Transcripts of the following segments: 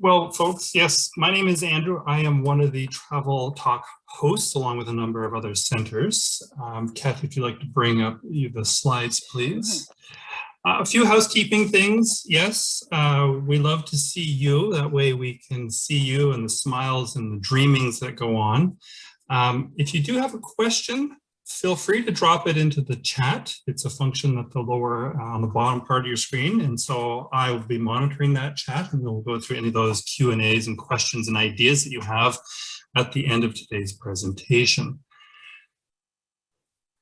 Well, folks, yes, my name is Andrew. I am one of the Travel Talk hosts, along with a number of other centers. Cathy, if you'd like to bring up the slides, please. A few housekeeping things. Yes, we love to see you. That way we can see you and the smiles and the dreamings that go on. If you do have a question, feel free to drop it into the chat. It's a function at the lower, on the bottom part of your screen. And so I will be monitoring that chat, and we'll go through any of those Q&As and questions and ideas that you have at the end of today's presentation.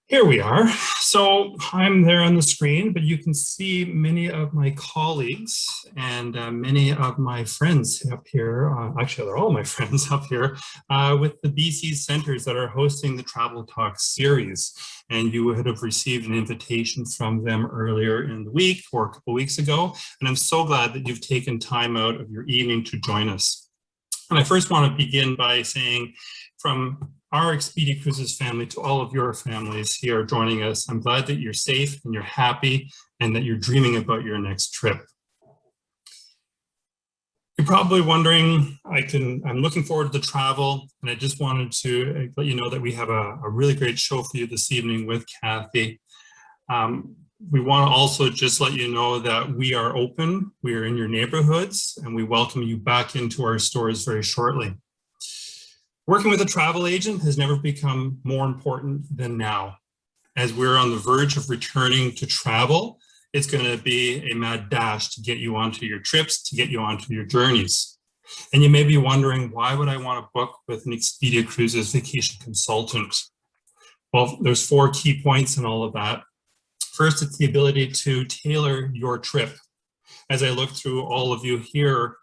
Here we are. So I'm there on the screen, but you can see many of my colleagues and many of my friends up here. Actually, they're all my friends up here with the BC centers that are hosting the Travel Talk series. And you would have received an invitation from them earlier in the week or a couple weeks ago. And I'm so glad that you've taken time out of your evening to join us. And I first want to begin by saying, from our Expedia Cruises family to all of your families here joining us, I'm glad that you're safe and you're happy and that you're dreaming about your next trip. You're probably wondering, I'm looking forward to the travel, and I just wanted to let you know that we have a really great show for you this evening with Cathy. We want to also just let you know that we are open, we are in your neighborhoods, and we welcome you back into our stores very shortly. Working with a travel agent has never become more important than now. As we're on the verge of returning to travel, it's going to be a mad dash to get you onto your trips, to get you onto your journeys. And you may be wondering, why would I want to book with an Expedia Cruises vacation consultant? Well, there's 4 key points in all of that. First, it's the ability to tailor your trip. As I look through all of you here,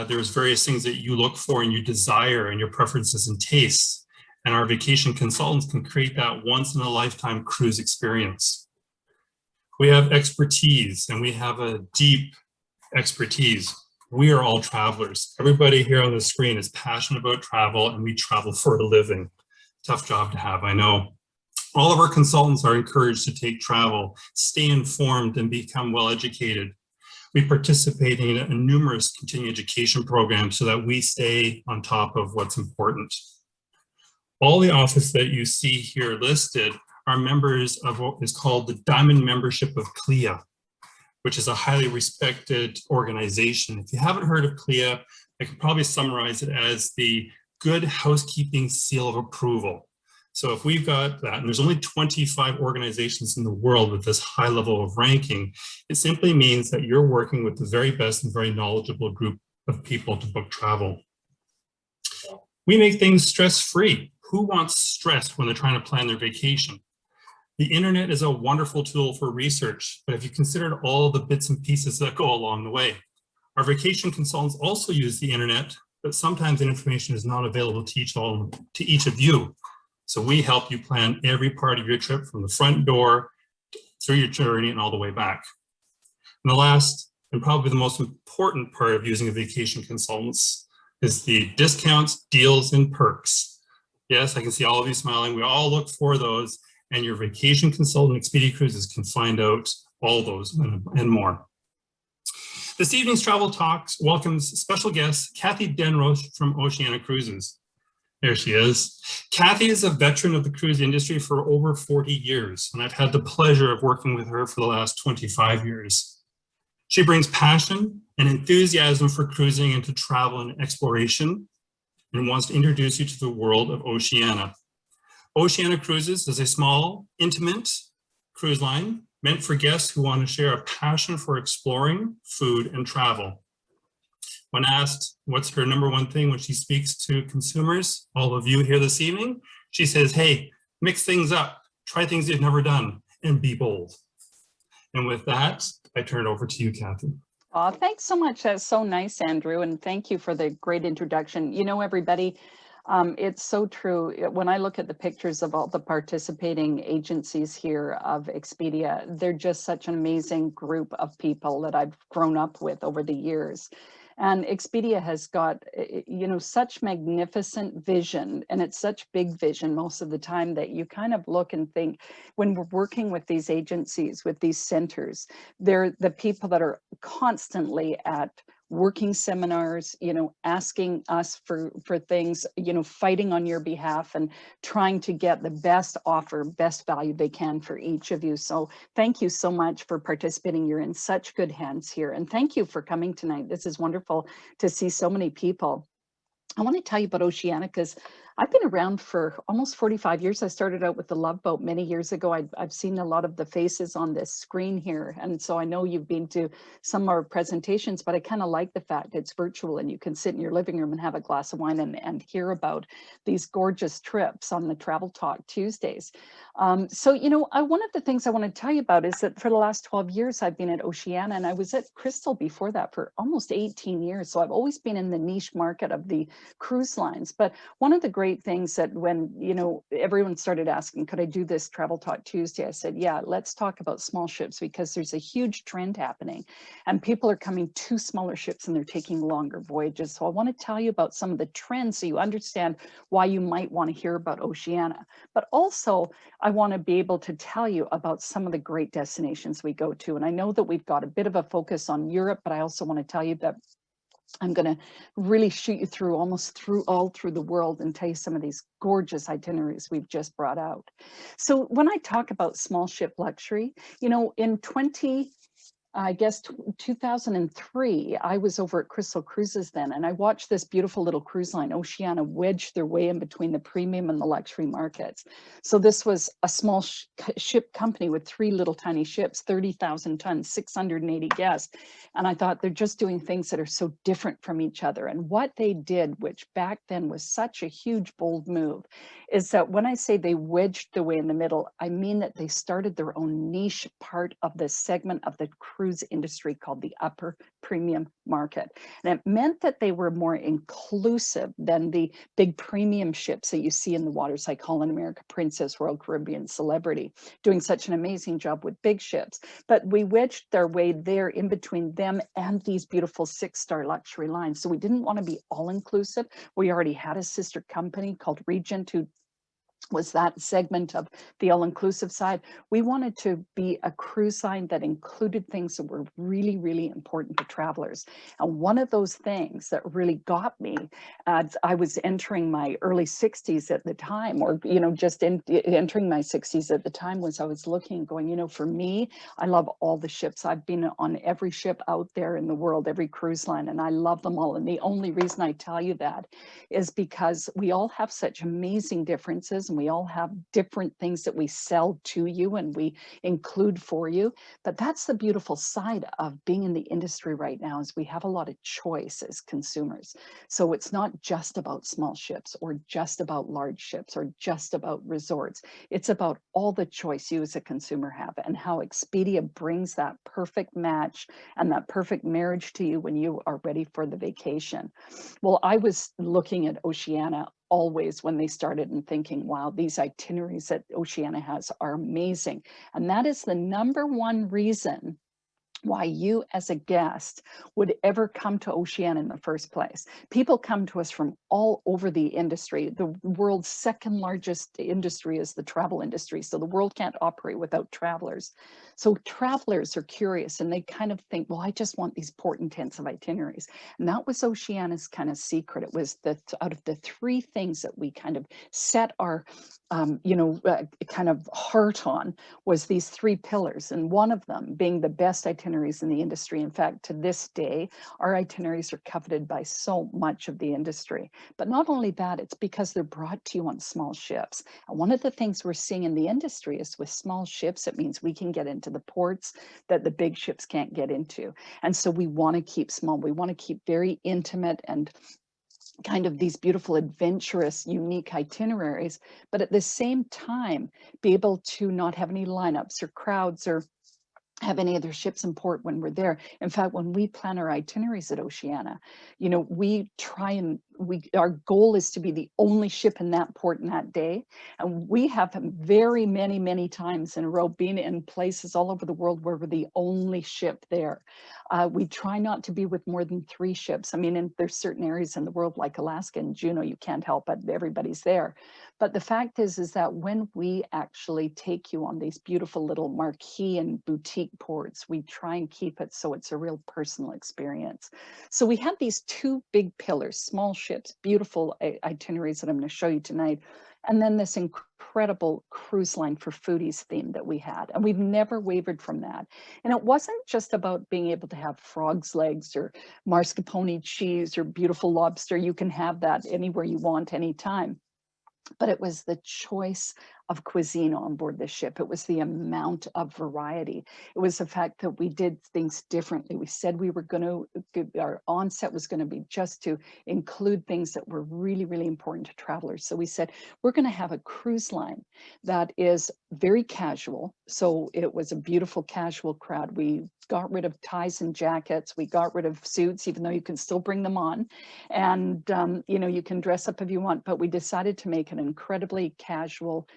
there's various things that you look for and you desire and your preferences and tastes. And our vacation consultants can create that once in a lifetime cruise experience. We have expertise, and we have a deep expertise. We are all travelers. Everybody here on the screen is passionate about travel, and we travel for a living. Tough job to have, I know. All of our consultants are encouraged to take travel, stay informed, and become well educated. We participate in numerous continuing education programs so that we stay on top of what's important. All the offices that you see here listed are members of what is called the Diamond Membership of CLIA, which is a highly respected organization. If you haven't heard of CLIA, I could probably summarize it as the Good Housekeeping Seal of Approval. So if we've got that, and there's only 25 organizations in the world with this high level of ranking, it simply means that you're working with the very best and very knowledgeable group of people to book travel. We make things stress-free. Who wants stress when they're trying to plan their vacation? The internet is a wonderful tool for research, but have you considered all the bits and pieces that go along the way? Our vacation consultants also use the internet, but sometimes the information is not available to each of you. So we help you plan every part of your trip from the front door through your journey and all the way back. And the last, and probably the most important part of using a vacation consultant is the discounts, deals, and perks. Yes, I can see all of you smiling. We all look for those, and your vacation consultant, Expedia Cruises, can find out all those and more. This evening's Travel Talks welcomes special guest, Cathy Denroche from Oceania Cruises. There she is. Cathy is a veteran of the cruise industry for over 40 years, and I've had the pleasure of working with her for the last 25 years. She brings passion and enthusiasm for cruising and to travel and exploration, and wants to introduce you to the world of Oceania. Oceania Cruises is a small, intimate cruise line meant for guests who want to share a passion for exploring, food, and travel. When asked what's her #1 thing when she speaks to consumers, all of you here this evening, she says, hey, mix things up, try things you've never done, and be bold. And with that, I turn it over to you, Cathy. Oh, thanks so much. That's so nice, Andrew. And thank you for the great introduction. You know, everybody, it's so true. When I look at the pictures of all the participating agencies here of Expedia, they're just such an amazing group of people that I've grown up with over the years. And Expedia has got, you know, such magnificent vision, and it's such big vision most of the time that you kind of look and think, when we're working with these agencies, with these centers, they're the people that are constantly at working seminars, you know, asking us for things, you know, fighting on your behalf and trying to get the best offer, best value they can for each of you. So thank you so much for participating. You're in such good hands here. And thank you for coming tonight. This is wonderful to see so many people. I want to tell you about Oceania because I've been around for almost 45 years. I started out with the Love Boat many years ago. I've seen a lot of the faces on this screen here. And so I know you've been to some of our presentations, but I kind of like the fact it's virtual and you can sit in your living room and have a glass of wine and hear about these gorgeous trips on the Travel Talk Tuesdays. So, you know, one of the things I want to tell you about is that for the last 12 years, I've been at Oceania, and I was at Crystal before that for almost 18 years. So I've always been in the niche market of the cruise lines. But one of the great things that when, you know, everyone started asking, could I do this Travel Talk Tuesday? I said, yeah, let's talk about small ships because there's a huge trend happening and people are coming to smaller ships and they're taking longer voyages. So I want to tell you about some of the trends so you understand why you might want to hear about Oceania. But also, I want to be able to tell you about some of the great destinations we go to. And I know that we've got a bit of a focus on Europe, but I also want to tell you that I'm going to really shoot you through all through the world and tell you some of these gorgeous itineraries we've just brought out. So when I talk about small ship luxury, you know, in 2003, I was over at Crystal Cruises then, and I watched this beautiful little cruise line, Oceania, wedge their way in between the premium and the luxury markets. So this was a small ship company with 3 little tiny ships, 30,000 tons, 680 guests. And I thought they're just doing things that are so different from each other. And what they did, which back then was such a huge, bold move, is that when I say they wedged the way in the middle, I mean that they started their own niche part of the segment of the cruise industry called the upper premium market. And it meant that they were more inclusive than the big premium ships that you see in the waters like Holland America, Princess, Royal Caribbean, Celebrity, doing such an amazing job with big ships. But we wedged their way there in between them and these beautiful 6-star luxury lines. So we didn't want to be all inclusive. We already had a sister company called Regent who was that segment of the all-inclusive side. We wanted to be a cruise line that included things that were really, really important to travelers. And one of those things that really got me as I was entering my early 60s at the time, or, you know, just entering my 60s at the time, was I was looking and going, you know, for me, I love all the ships. I've been on every ship out there in the world, every cruise line, and I love them all. And the only reason I tell you that is because we all have such amazing differences and we all have different things that we sell to you and we include for you. But that's the beautiful side of being in the industry right now, is we have a lot of choice as consumers. So it's not just about small ships or just about large ships or just about resorts. It's about all the choice you as a consumer have and how Expedia brings that perfect match and that perfect marriage to you when you are ready for the vacation. Well, I was looking at Oceania always when they started and thinking, wow, these itineraries that Oceania has are amazing. And that is the #1 reason why you as a guest would ever come to Oceania in the first place. People come to us from all over the industry. The world's 2nd largest industry is the travel industry. So the world can't operate without travelers. So travelers are curious and they kind of think, well, I just want these port intensive itineraries. And that was Oceania's kind of secret. It was that out of the 3 things that we kind of set our kind of heart on was these 3 pillars, and one of them being the best itineraries in the industry. In fact, to this day, our itineraries are coveted by so much of the industry. But not only that, it's because they're brought to you on small ships. And one of the things we're seeing in the industry is with small ships, it means we can get into the ports that the big ships can't get into. And so we want to keep small. We want to keep very intimate and kind of these beautiful, adventurous, unique itineraries, but at the same time, be able to not have any lineups or crowds or have any other ships in port when we're there. In fact, when we plan our itineraries at Oceania, you know, we try and our goal is to be the only ship in that port in that day. And we have very many times in a row been in places all over the world where we're the only ship there. We try not to be with more than 3 ships. I mean, and there's certain areas in the world like Alaska and Juneau, you can't help but everybody's there. But the fact is that when we actually take you on these beautiful little marquee and boutique ports, we try and keep it so it's a real personal experience. So we have these 2 big pillars, small ships, beautiful itineraries that I'm going to show you tonight, and then this incredible cruise line for foodies theme that we had. And we've never wavered from that. And it wasn't just about being able to have frog's legs or mascarpone cheese or beautiful lobster. You can have that anywhere you want, anytime. But it was the choice of cuisine on board the ship. It was the amount of variety. It was the fact that we did things differently. We said we were going to, our onset was going to be just to include things that were really important to travelers. So we said, we're going to have a cruise line that is very casual. So it was a beautiful casual crowd. We got rid of ties and jackets. We got rid of suits, even though you can still bring them on. And, you know, you can dress up if you want, but we decided to make an incredibly casual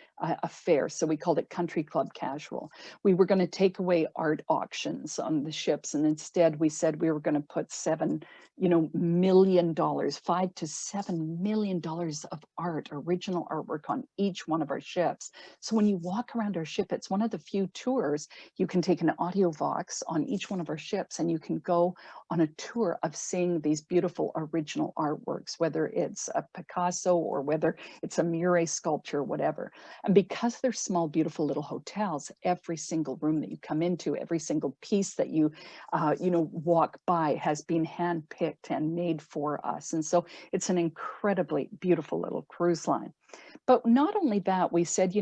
affair. So we called it Country Club Casual. We were going to take away art auctions on the ships. And instead we said we were going to put $7 million, $5 to $7 million of art, original artwork on each one of our ships. So when you walk around our ship, it's one of the few tours you can take an audio vox on each one of our ships, and you can go on a tour of seeing these beautiful original artworks, whether it's a Picasso or whether it's a Murray sculpture, whatever. And because they're small, beautiful little hotels, every single room that you come into, every single piece that you, walk by has been handpicked and made for us. And so it's an incredibly beautiful little cruise line. But not only that, we said,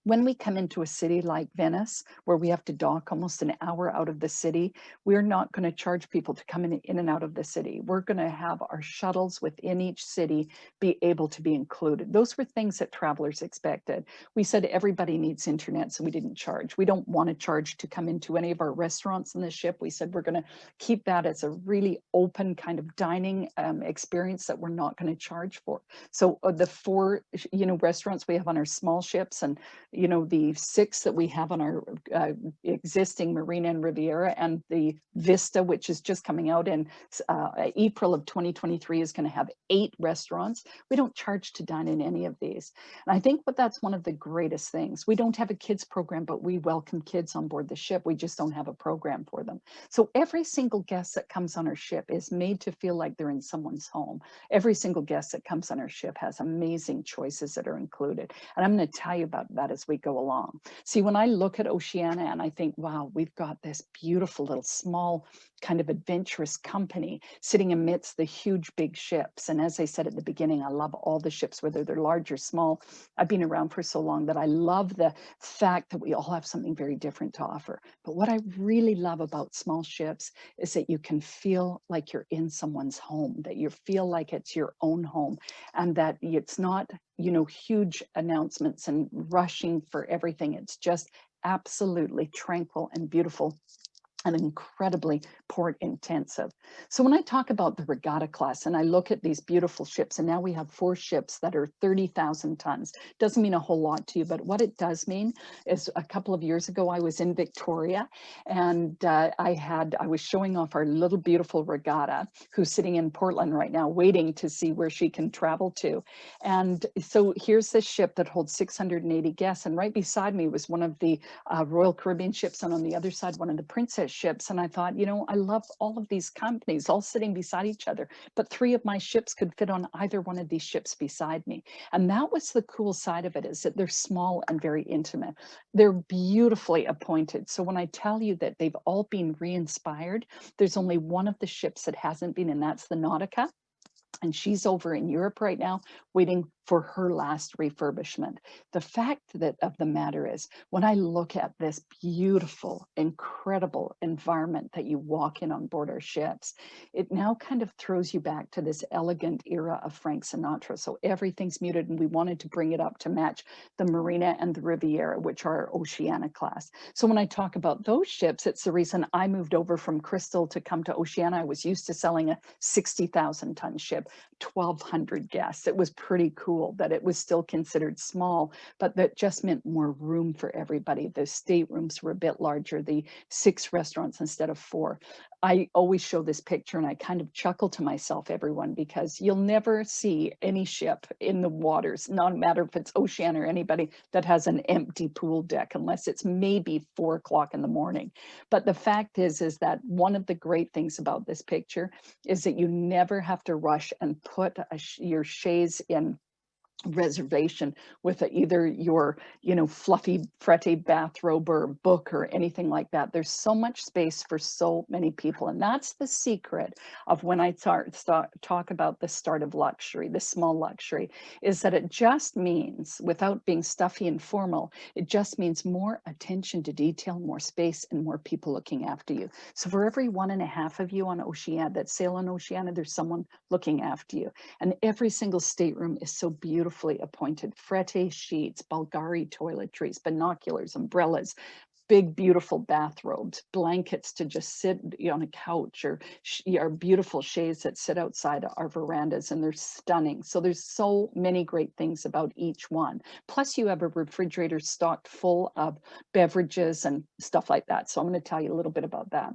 when we come into a city like Venice, where we have to dock almost an hour out of the city, we're not going to charge people to come in and out of the city. We're going to have our shuttles within each city be able to be included. Those were things that travelers expected. We said everybody needs internet, so we didn't charge. We don't want to charge to come into any of our restaurants on the ship. We said we're going to keep that as a really open kind of dining experience that we're not going to charge for. So the 4, restaurants we have on our small ships, and the 6 that we have on our existing Marina and Riviera, and the Vista, which is just coming out in April of 2023, is going to have 8 restaurants. We don't charge to dine in any of these. And I think that's one of the greatest things. We don't have a kids program, but we welcome kids on board the ship. We just don't have a program for them. So every single guest that comes on our ship is made to feel like they're in someone's home. Every single guest that comes on our ship has amazing choices that are included. And I'm going to tell you about that as we go along. See, when I look at Oceania and I think, wow, we've got this beautiful little small kind of adventurous company sitting amidst the huge big ships. And as I said at the beginning, I love all the ships, whether they're large or small. I've been around for so long that I love the fact that we all have something very different to offer. But what I really love about small ships is that you can feel like you're in someone's home, that you feel like it's your own home, and that it's not, huge announcements and rushing for everything. It's just absolutely tranquil and beautiful and incredibly port intensive. So when I talk about the regatta class and I look at these beautiful ships, and now we have 4 ships that are 30,000 tons, doesn't mean a whole lot to you, but what it does mean is a couple of years ago, I was in Victoria, and I was showing off our little beautiful regatta, who's sitting in Portland right now, waiting to see where she can travel to. And so here's this ship that holds 680 guests. And right beside me was one of the Royal Caribbean ships, and on the other side, one of the Princess ships. And I thought, I love all of these companies all sitting beside each other, but 3 of my ships could fit on either one of these ships beside me. And that was the cool side of it, is that they're small and very intimate. They're beautifully appointed. So when I tell you that they've all been re-inspired, there's only one of the ships that hasn't been, and that's the Nautica. And she's over in Europe right now, waiting for her last refurbishment. The fact of the matter is, when I look at this beautiful, incredible environment that you walk in on board our ships, it now kind of throws you back to this elegant era of Frank Sinatra. So everything's muted, and we wanted to bring it up to match the Marina and the Riviera, which are Oceania class. So when I talk about those ships, it's the reason I moved over from Crystal to come to Oceania. I was used to selling a 60,000 ton ship, 1,200 guests. It was pretty cool that it was still considered small, but that just meant more room for everybody. The staterooms were a bit larger, the 6 restaurants instead of 4. I always show this picture and I kind of chuckle to myself, everyone, because you'll never see any ship in the waters, not matter if it's Oceania or anybody, that has an empty pool deck, unless it's maybe 4 o'clock in the morning. But the fact is that one of the great things about this picture is that you never have to rush and put your chaise in reservation with either your fluffy fretty bathrobe or book or anything like that. There's so much space for so many people, and that's the secret of when I talk about the start of luxury, the small luxury, is that it just means, without being stuffy and formal, it just means more attention to detail, more space, and more people looking after you. So for every 1.5 of you on Oceania that sail on Oceania, there's someone looking after you, and every single stateroom is so beautifully appointed. Frette sheets, Bulgari toiletries, binoculars, umbrellas, big beautiful bathrobes, blankets to just sit on a couch, or our beautiful shades that sit outside our verandas, and they're stunning. So there's so many great things about each one. Plus you have a refrigerator stocked full of beverages and stuff like that. So I'm going to tell you a little bit about that.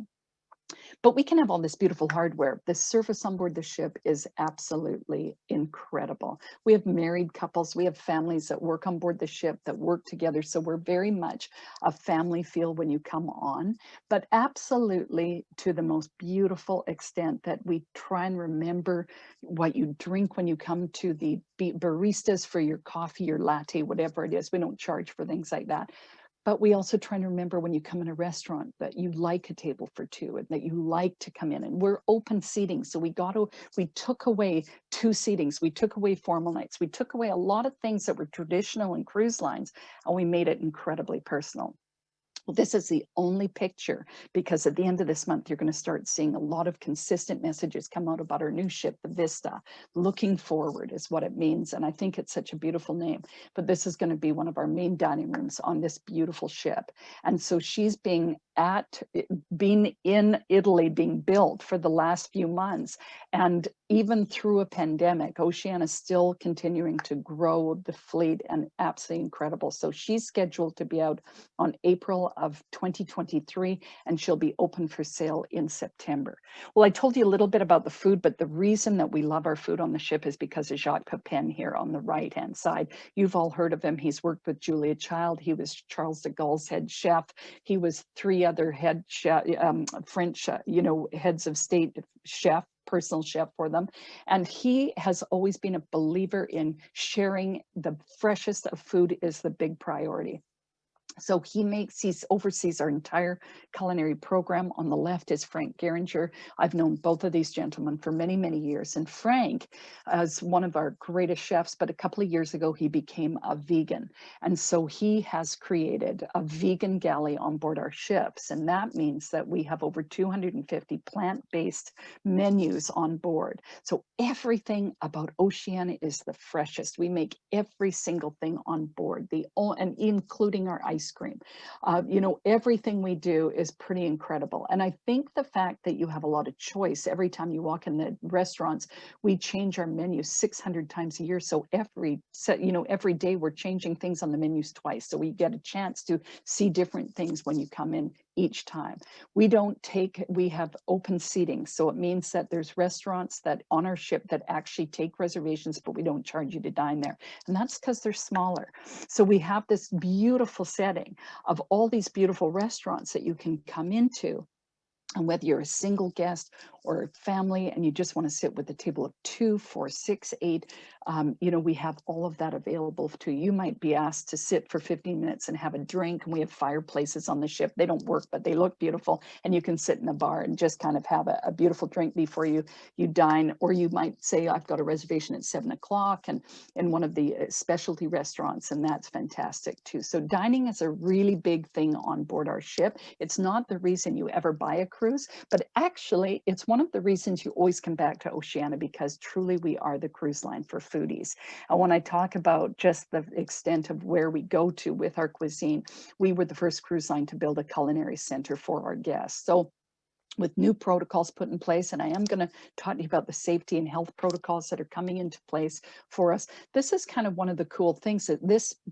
But we can have all this beautiful hardware. The service on board the ship is absolutely incredible. We have married couples, we have families that work on board the ship that work together. So we're very much a family feel when you come on, but absolutely to the most beautiful extent that we try and remember what you drink when you come to the baristas for your coffee, your latte, whatever it is. We don't charge for things like that. But we also try to remember when you come in a restaurant that you like a table for 2 and that you like to come in, and we're open seating. So we took away 2 seatings. We took away formal nights. We took away a lot of things that were traditional in cruise lines, and we made it incredibly personal. Well, this is the only picture, because at the end of this month, you're going to start seeing a lot of consistent messages come out about our new ship, the Vista. Looking forward is what it means. And I think it's such a beautiful name. But this is going to be one of our main dining rooms on this beautiful ship. And so she's been in Italy, being built for the last few months. And even through a pandemic, Oceania is still continuing to grow the fleet, and absolutely incredible. So she's scheduled to be out on April of 2023, and she'll be open for sale in September. Well, I told you a little bit about the food, but the reason that we love our food on the ship is because of Jacques Pepin here on the right-hand side. You've all heard of him. He's worked with Julia Child. He was Charles de Gaulle's head chef. He was 3 other head chef, French, heads of state chef, personal chef for them. And he has always been a believer in sharing. The freshest of food is the big priority. So he oversees our entire culinary program. On the left is Frank Geringer. I've known both of these gentlemen for many, many years. And Frank is one of our greatest chefs, but a couple of years ago, he became a vegan. And so he has created a vegan galley on board our ships. And that means that we have over 250 plant-based menus on board. So everything about Oceania is the freshest. We make every single thing on board, and including our ice cream. Everything we do is pretty incredible. And I think the fact that you have a lot of choice every time you walk in the restaurants, we change our menu 600 times a year. So every day we're changing things on the menus twice. So we get a chance to see different things when you come in each time. We have open seating. So it means that there's restaurants that on our ship that actually take reservations, but we don't charge you to dine there. And that's because they're smaller. So we have this beautiful setting of all these beautiful restaurants that you can come into. And whether you're a single guest or a family and you just want to sit with a table of 2, 4, 6, 8, you know, we have all of that available to you. You might be asked to sit for 15 minutes and have a drink. And we have fireplaces on the ship. They don't work, but they look beautiful. And you can sit in a bar and just kind of have a beautiful drink before you dine. Or you might say, I've got a reservation at 7 o'clock and in one of the specialty restaurants, and that's fantastic too. So dining is a really big thing on board our ship. It's not the reason you ever buy a cruise, but actually it's one of the reasons you always come back to Oceania, because truly we are the cruise line for foodies. And when I talk about just the extent of where we go to with our cuisine, we were the first cruise line to build a culinary center for our guests. So with new protocols put in place, and I am going to talk to you about the safety and health protocols that are coming into place for us. This is kind of one of the cool things, that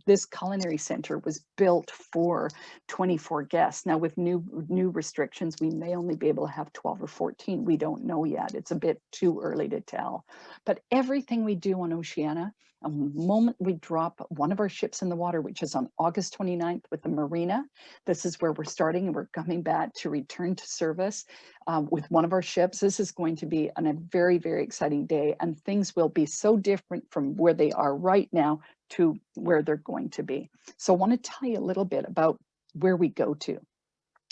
this culinary center was built for 24 guests. Now with new restrictions, we may only be able to have 12 or 14. We don't know yet. It's a bit too early to tell. But everything we do on Oceania, the moment we drop one of our ships in the water, which is on August 29th with the Marina, this is where we're starting, and we're coming back to return to service with one of our ships. This is going to be a very, very exciting day, and things will be so different from where they are right now to where they're going to be. So I want to tell you a little bit about where we go to,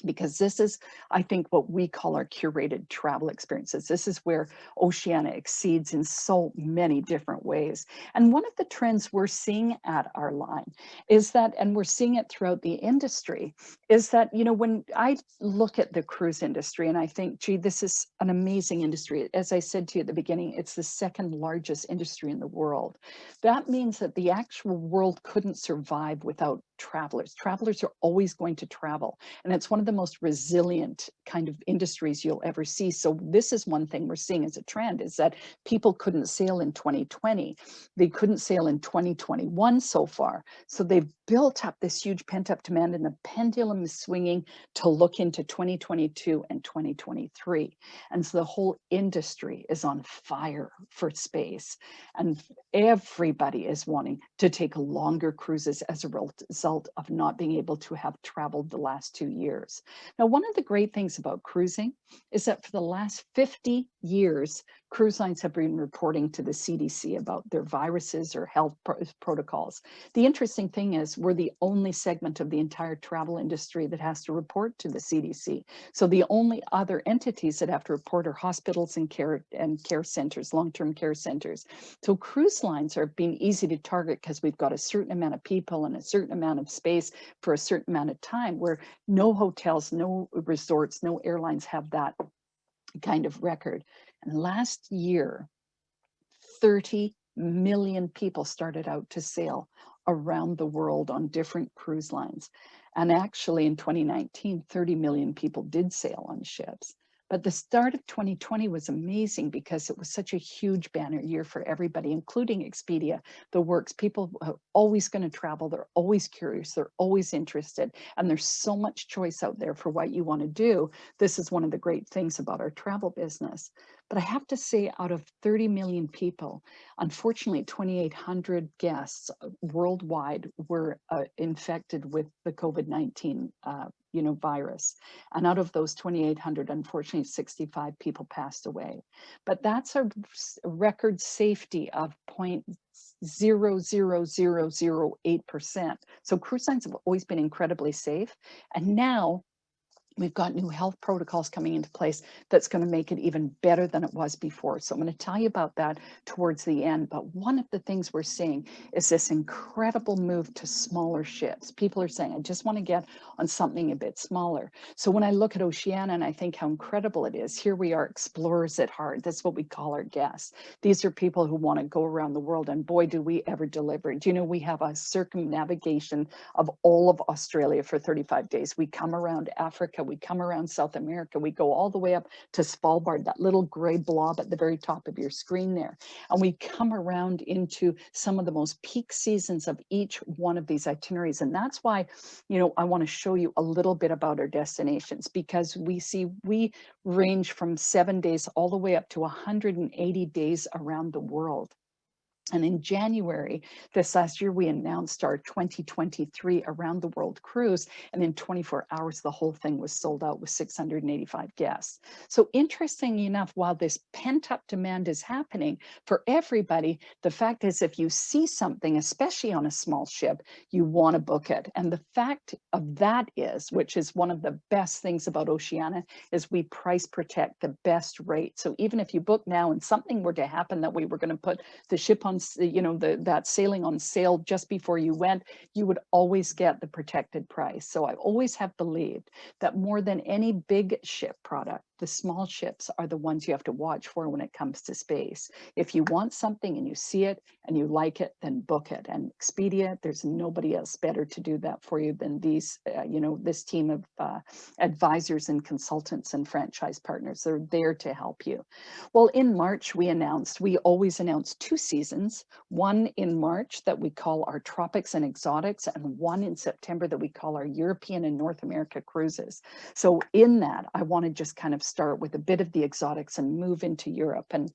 because this is, I think, what we call our curated travel experiences. This is where Oceania exceeds in so many different ways. And one of the trends we're seeing at our line is that, and we're seeing it throughout the industry, is that, you know, when I look at the cruise industry and I think, gee, this is an amazing industry. As I said to you at the beginning, it's the second largest industry in the world. That means that the actual world couldn't survive without travelers. Travelers are always going to travel. And it's one of the most resilient kind of industries you'll ever see. So this is one thing we're seeing as a trend, is that people couldn't sail in 2020. They couldn't sail in 2021 so far. So they've built up this huge pent-up demand, and the pendulum is swinging to look into 2022 and 2023. And so the whole industry is on fire for space. And everybody is wanting to take longer cruises as a result of not being able to have traveled the last 2 years. Now, one of the great things about cruising is that for the last 50 years, cruise lines have been reporting to the CDC about their viruses or health protocols. The interesting thing is we're the only segment of the entire travel industry that has to report to the CDC. So the only other entities that have to report are hospitals and care centers, long-term care centers. So cruise lines are being easy to target because we've got a certain amount of people and a certain amount of space for a certain amount of time, where no hotels, no resorts, no airlines have that kind of record. And last year, 30 million people started out to sail around the world on different cruise lines. And actually in 2019, 30 million people did sail on ships. But the start of 2020 was amazing because it was such a huge banner year for everybody, including Expedia, the works. People are always going to travel. They're always curious. They're always interested. And there's so much choice out there for what you want to do. This is one of the great things about our travel business. But I have to say, out of 30 million people, unfortunately, 2,800 guests worldwide were infected with the COVID-19 virus. And out of those 2,800, unfortunately, 65 people passed away. But that's a record safety of 0.00008%. So cruise lines have always been incredibly safe. And now we've got new health protocols coming into place that's going to make it even better than it was before. So I'm going to tell you about that towards the end. But one of the things we're seeing is this incredible move to smaller ships. People are saying, I just want to get on something a bit smaller. So when I look at Oceania and I think how incredible it is, here we are, explorers at heart. That's what we call our guests. These are people who want to go around the world, and boy, do we ever deliver. Do you know we have a circumnavigation of all of Australia for 35 days. We come around Africa, we come around South America, we go all the way up to Svalbard, that little gray blob at the very top of your screen there. And we come around into some of the most peak seasons of each one of these itineraries. And that's why, you know, I want to show you a little bit about our destinations, because we range from 7 days all the way up to 180 days around the world. And in January this last year, we announced our 2023 Around the World Cruise. And in 24 hours, the whole thing was sold out with 685 guests. So interesting enough, while this pent up demand is happening for everybody, the fact is if you see something, especially on a small ship, you want to book it. And the fact of that is, which is one of the best things about Oceania, is we price protect the best rate. So even if you book now and something were to happen that we were going to put the ship on, you know, that sailing on sale just before you went, you would always get the protected price. So I always have believed that more than any big ship product, the small ships are the ones you have to watch for when it comes to space. If you want something and you see it and you like it, then book it. And Expedia, there's nobody else better to do that for you than these, you know, this team of advisors and consultants and franchise partners. They're there to help you. Well, in March, we always announce 2 seasons, one in March that we call our Tropics and Exotics, and one in September that we call our European and North America Cruises. So in that, I want to just kind of start with a bit of the exotics and move into Europe. And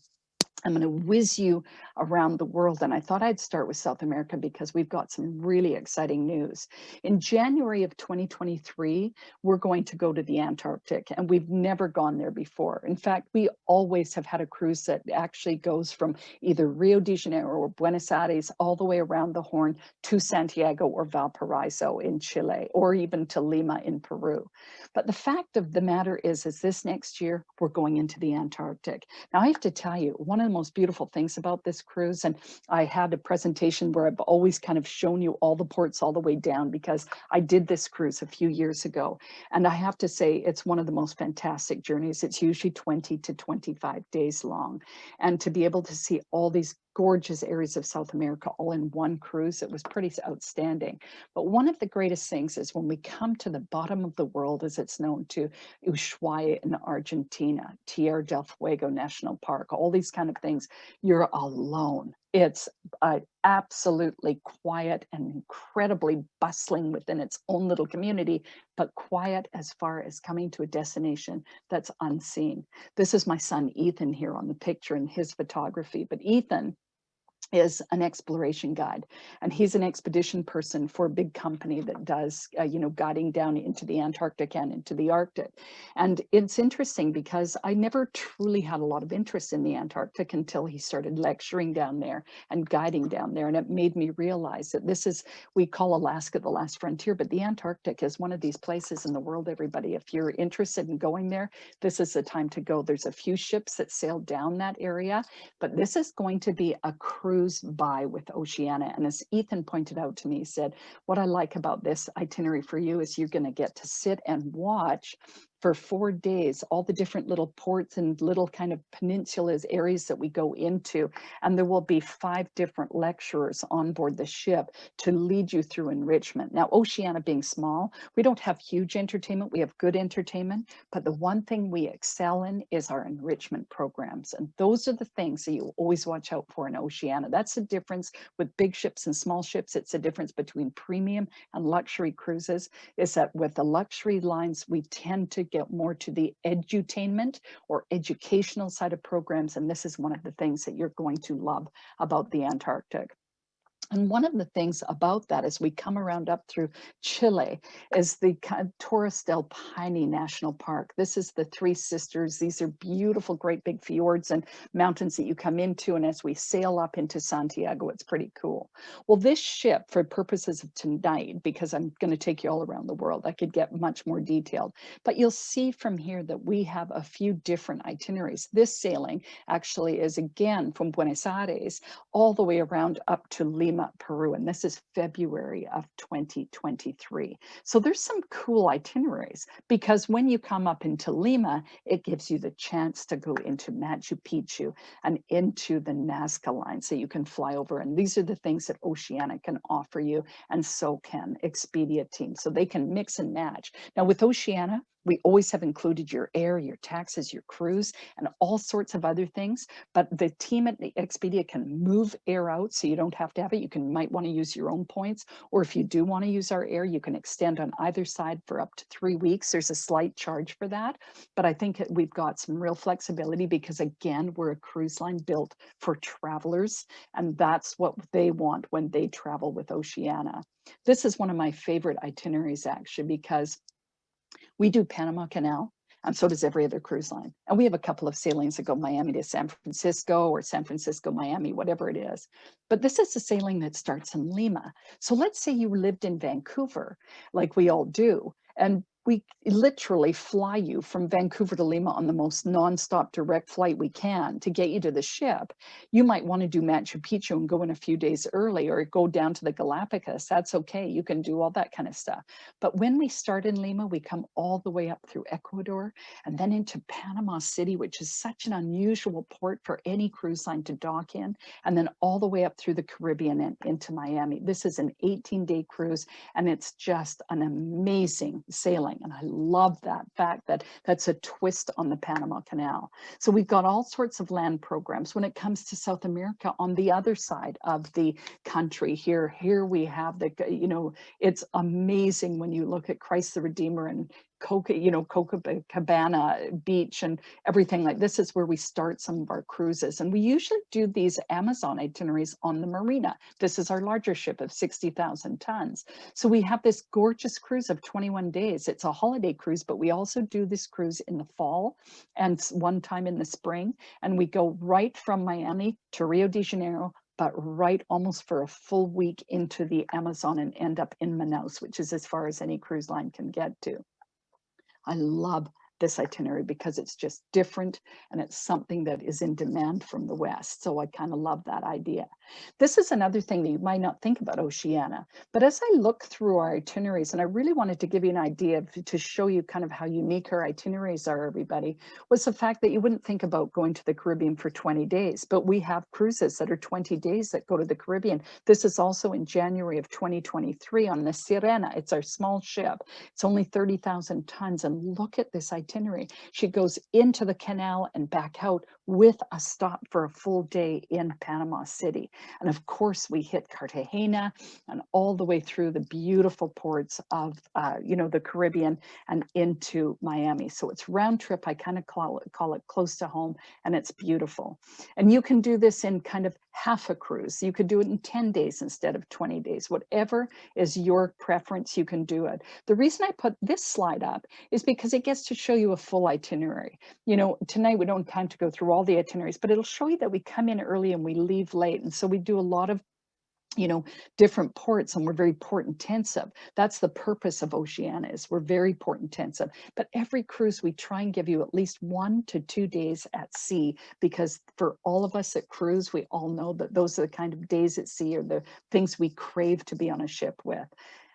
I'm going to whiz you around the world. And I thought I'd start with South America because we've got some really exciting news. In January of 2023, we're going to go to the Antarctic, and we've never gone there before. In fact, we always have had a cruise that actually goes from either Rio de Janeiro or Buenos Aires all the way around the Horn to Santiago or Valparaiso in Chile, or even to Lima in Peru. But the fact of the matter is this next year, we're going into the Antarctic. Now, I have to tell you, one of the most beautiful things about this cruise, and I had a presentation where I've always kind of shown you all the ports all the way down because I did this cruise a few years ago. And I have to say, it's one of the most fantastic journeys. It's usually 20 to 25 days long. And to be able to see all these gorgeous areas of South America all in one cruise, it was pretty outstanding. But one of the greatest things is when we come to the bottom of the world, as it's known, to Ushuaia in Argentina, Tierra del Fuego National Park, all these kind of things, you're alone. It's absolutely quiet and incredibly bustling within its own little community, but quiet as far as coming to a destination that's unseen. This is my son, Ethan, here on the picture in his photography, but Ethan is an exploration guide, and he's an expedition person for a big company that does you know, guiding down into the Antarctic and into the Arctic. And it's interesting because I never truly had a lot of interest in the Antarctic until he started lecturing down there and guiding down there, and it made me realize that this is, we call Alaska the last frontier, but the Antarctic is one of these places in the world, everybody. If you're interested in going there, this is the time to go. There's a few ships that sail down that area, but this is going to be a cruise by with Oceania. And as Ethan pointed out to me, he said, what I like about this itinerary for you is you're going to get to sit and watch for 4 days, all the different little ports and little kind of peninsulas areas that we go into. And there will be 5 different lecturers on board the ship to lead you through enrichment. Now, Oceania being small, we don't have huge entertainment. We have good entertainment, but the one thing we excel in is our enrichment programs. And those are the things that you always watch out for in Oceania. That's the difference with big ships and small ships. It's the difference between premium and luxury cruises, is that with the luxury lines, we tend to get more to the edutainment or educational side of programs. And this is one of the things that you're going to love about the Antarctic. And one of the things about that as we come around up through Chile is the Torres del Paine National Park. This is the Three Sisters. These are beautiful, great big fjords and mountains that you come into. And as we sail up into Santiago, it's pretty cool. Well, this ship, for purposes of tonight, because I'm going to take you all around the world, I could get much more detailed. But you'll see from here that we have a few different itineraries. This sailing actually is, again, from Buenos Aires all the way around up to Lima, Peru, and this is February of 2023. So there's some cool itineraries, because when you come up into Lima, it gives you the chance to go into Machu Picchu and into the Nazca line, so you can fly over. And these are the things that Oceania can offer you, and so can Expedia team. So they can mix and match. Now with Oceania, We always have included your air, your taxes, your cruise, and all sorts of other things. But the team at Expedia can move air out, so you don't have to have it. You might want to use your own points, or if you do want to use our air, you can extend on either side for up to 3 weeks. There's a slight charge for that, but I think we've got some real flexibility because, again, we're a cruise line built for travelers, and that's what they want when they travel with Oceania. This is one of my favorite itineraries, actually, because we do Panama Canal, and so does every other cruise line. And we have a couple of sailings that go Miami to San Francisco or San Francisco, Miami, whatever it is. But this is a sailing that starts in Lima. So let's say you lived in Vancouver, like we all do, and we literally fly you from Vancouver to Lima on the most nonstop direct flight we can to get you to the ship. You might want to do Machu Picchu and go in a few days early, or go down to the Galapagos. That's okay. You can do all that kind of stuff. But when we start in Lima, we come all the way up through Ecuador and then into Panama City, which is such an unusual port for any cruise line to dock in, and then all the way up through the Caribbean and into Miami. This is an 18-day cruise, and it's just an amazing sailing. And I love that fact that that's a twist on the Panama Canal. So we've got all sorts of land programs. When it comes to South America, on the other side of the country, here we have the, it's amazing when you look at Christ the Redeemer and Copacabana Beach and everything. Like, this is where we start some of our cruises, and we usually do these Amazon itineraries on the marina. This is our larger ship of 60,000 tons. So we have this gorgeous cruise of 21 days. It's a holiday cruise, but we also do this cruise in the fall and one time in the spring, and we go right from Miami to Rio de Janeiro, but right almost for a full week into the Amazon and end up in Manaus, which is as far as any cruise line can get to. I love this itinerary because it's just different, and it's something that is in demand from the West. So I kind of love that idea. This is another thing that you might not think about Oceania, but as I look through our itineraries, and I really wanted to give you an idea to show you kind of how unique our itineraries are, everybody, was the fact that you wouldn't think about going to the Caribbean for 20 days, but we have cruises that are 20 days that go to the Caribbean. This is also in January of 2023 on the Sirena. It's our small ship. It's only 30,000 tons, and look at this itinerary. She goes into the canal and back out with a stop for a full day in Panama City. And of course, we hit Cartagena and all the way through the beautiful ports of, the Caribbean and into Miami. So it's round trip. I kind of call it close to home, and it's beautiful. And you can do this in kind of half a cruise. You could do it in 10 days instead of 20 days. Whatever is your preference, you can do it. The reason I put this slide up is because it gets to show you a full itinerary. Tonight we don't have time to go through all the itineraries, but it'll show you that we come in early and we leave late. And so we do a lot of different ports, and we're very port intensive. That's the purpose of Oceania, is we're very port intensive. But every cruise, we try and give you at least 1 to 2 days at sea, because for all of us that cruise, we all know that those are the kind of days at sea are the things we crave to be on a ship with.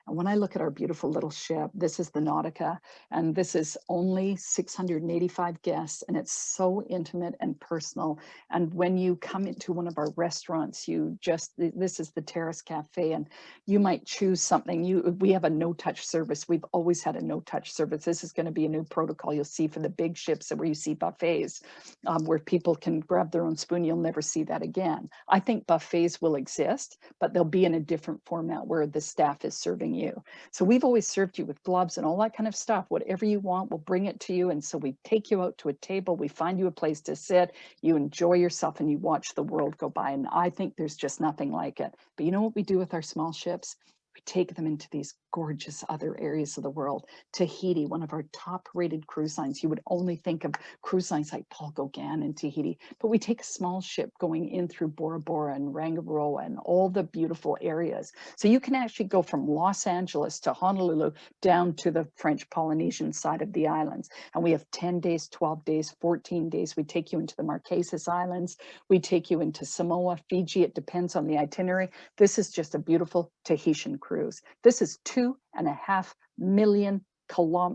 And when I look at our beautiful little ship, this is the Nautica, and this is only 685 guests, and it's so intimate and personal. And when you come into one of our restaurants, this is the Terrace Cafe, and you might choose something. We have a no-touch service. We've always had a no-touch service. This is going to be a new protocol you'll see for the big ships, where you see buffets, where people can grab their own spoon. You'll never see that again. I think buffets will exist, but they'll be in a different format where the staff is serving you. So we've always served you with gloves and all that kind of stuff. Whatever you want, we'll bring it to you. And so we take you out to a table, we find you a place to sit, you enjoy yourself, and you watch the world go by. And I think there's just nothing like it. But you know what we do with our small ships? We take them into these gorgeous other areas of the world. Tahiti, one of our top rated cruise lines. You would only think of cruise lines like Paul Gauguin and Tahiti, but we take a small ship going in through Bora Bora and Rangiroa and all the beautiful areas. So you can actually go from Los Angeles to Honolulu down to the French Polynesian side of the islands. And we have 10 days, 12 days, 14 days. We take you into the Marquesas Islands. We take you into Samoa, Fiji. It depends on the itinerary. This is just a beautiful Tahitian cruise. This is 2.5 million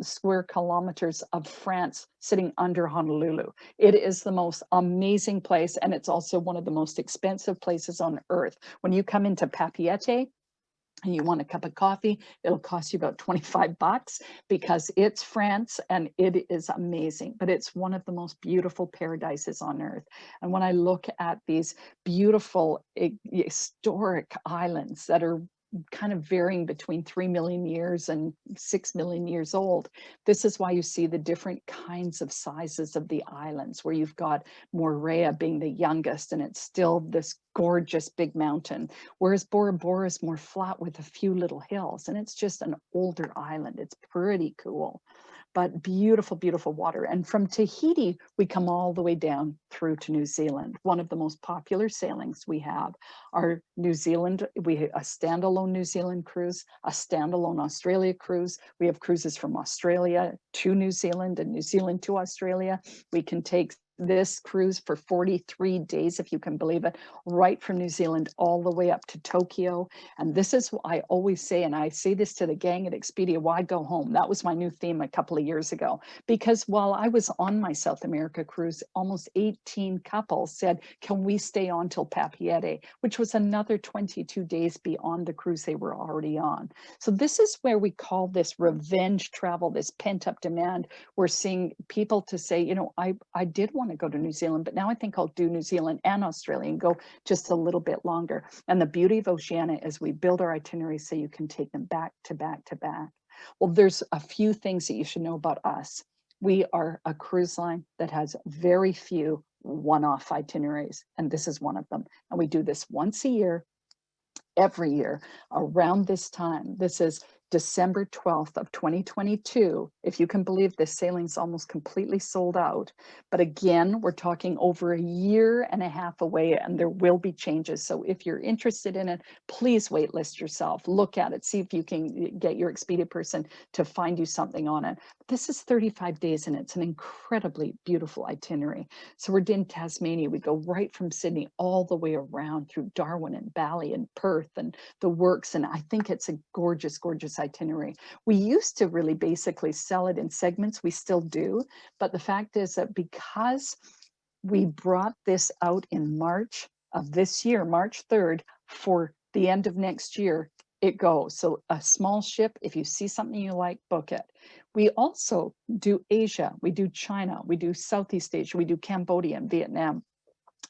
square kilometers of France sitting under Honolulu. It is the most amazing place, and it's also one of the most expensive places on earth. When you come into Papeete, and you want a cup of coffee, it'll cost you about 25 bucks because it's France and it is amazing. But it's one of the most beautiful paradises on earth. And when I look at these beautiful historic islands that are kind of varying between 3 million years and 6 million years old. This is why you see the different kinds of sizes of the islands, where you've got Moorea being the youngest, and it's still this gorgeous big mountain, whereas Bora Bora is more flat with a few little hills, and it's just an older island. It's pretty cool. But beautiful, beautiful water. And from Tahiti, we come all the way down through to New Zealand. One of the most popular sailings we have are New Zealand. We have a standalone New Zealand cruise, a standalone Australia cruise. We have cruises from Australia to New Zealand and New Zealand to Australia. We can take this cruise for 43 days, if you can believe it, right from New Zealand all the way up to Tokyo. And this is what I always say, and I say this to the gang at Expedia, why go home? That was my new theme a couple of years ago, because while I was on my South America cruise, almost 18 couples said, can we stay on till Papeete, which was another 22 days beyond the cruise they were already on. So this is where we call this revenge travel, this pent-up demand. We're seeing people to say, you know, I did want to go to New Zealand, but now I think I'll do New Zealand and Australia and go just a little bit longer. And the beauty of Oceania is we build our itineraries so you can take them back to back to back. Well, there's a few things that you should know about us. We are a cruise line that has very few one-off itineraries, and this is one of them. And we do this once a year, every year, around this time. This is December 12th of 2022. If you can believe this, sailing's almost completely sold out. But again, we're talking over a year and a half away, and there will be changes. So if you're interested in it, please waitlist yourself, look at it, see if you can get your Expedia person to find you something on it. This is 35 days, and it's an incredibly beautiful itinerary. So we're in Tasmania. We go right from Sydney all the way around through Darwin and Bali and Perth and the works. And I think it's a gorgeous, gorgeous itinerary. We used to really basically sell it in segments. We still do. But the fact is that because we brought this out in March of this year, March 3rd, for the end of next year, it goes. So a small ship, if you see something you like, book it. We also do Asia, we do China, we do Southeast Asia, we do Cambodia and Vietnam.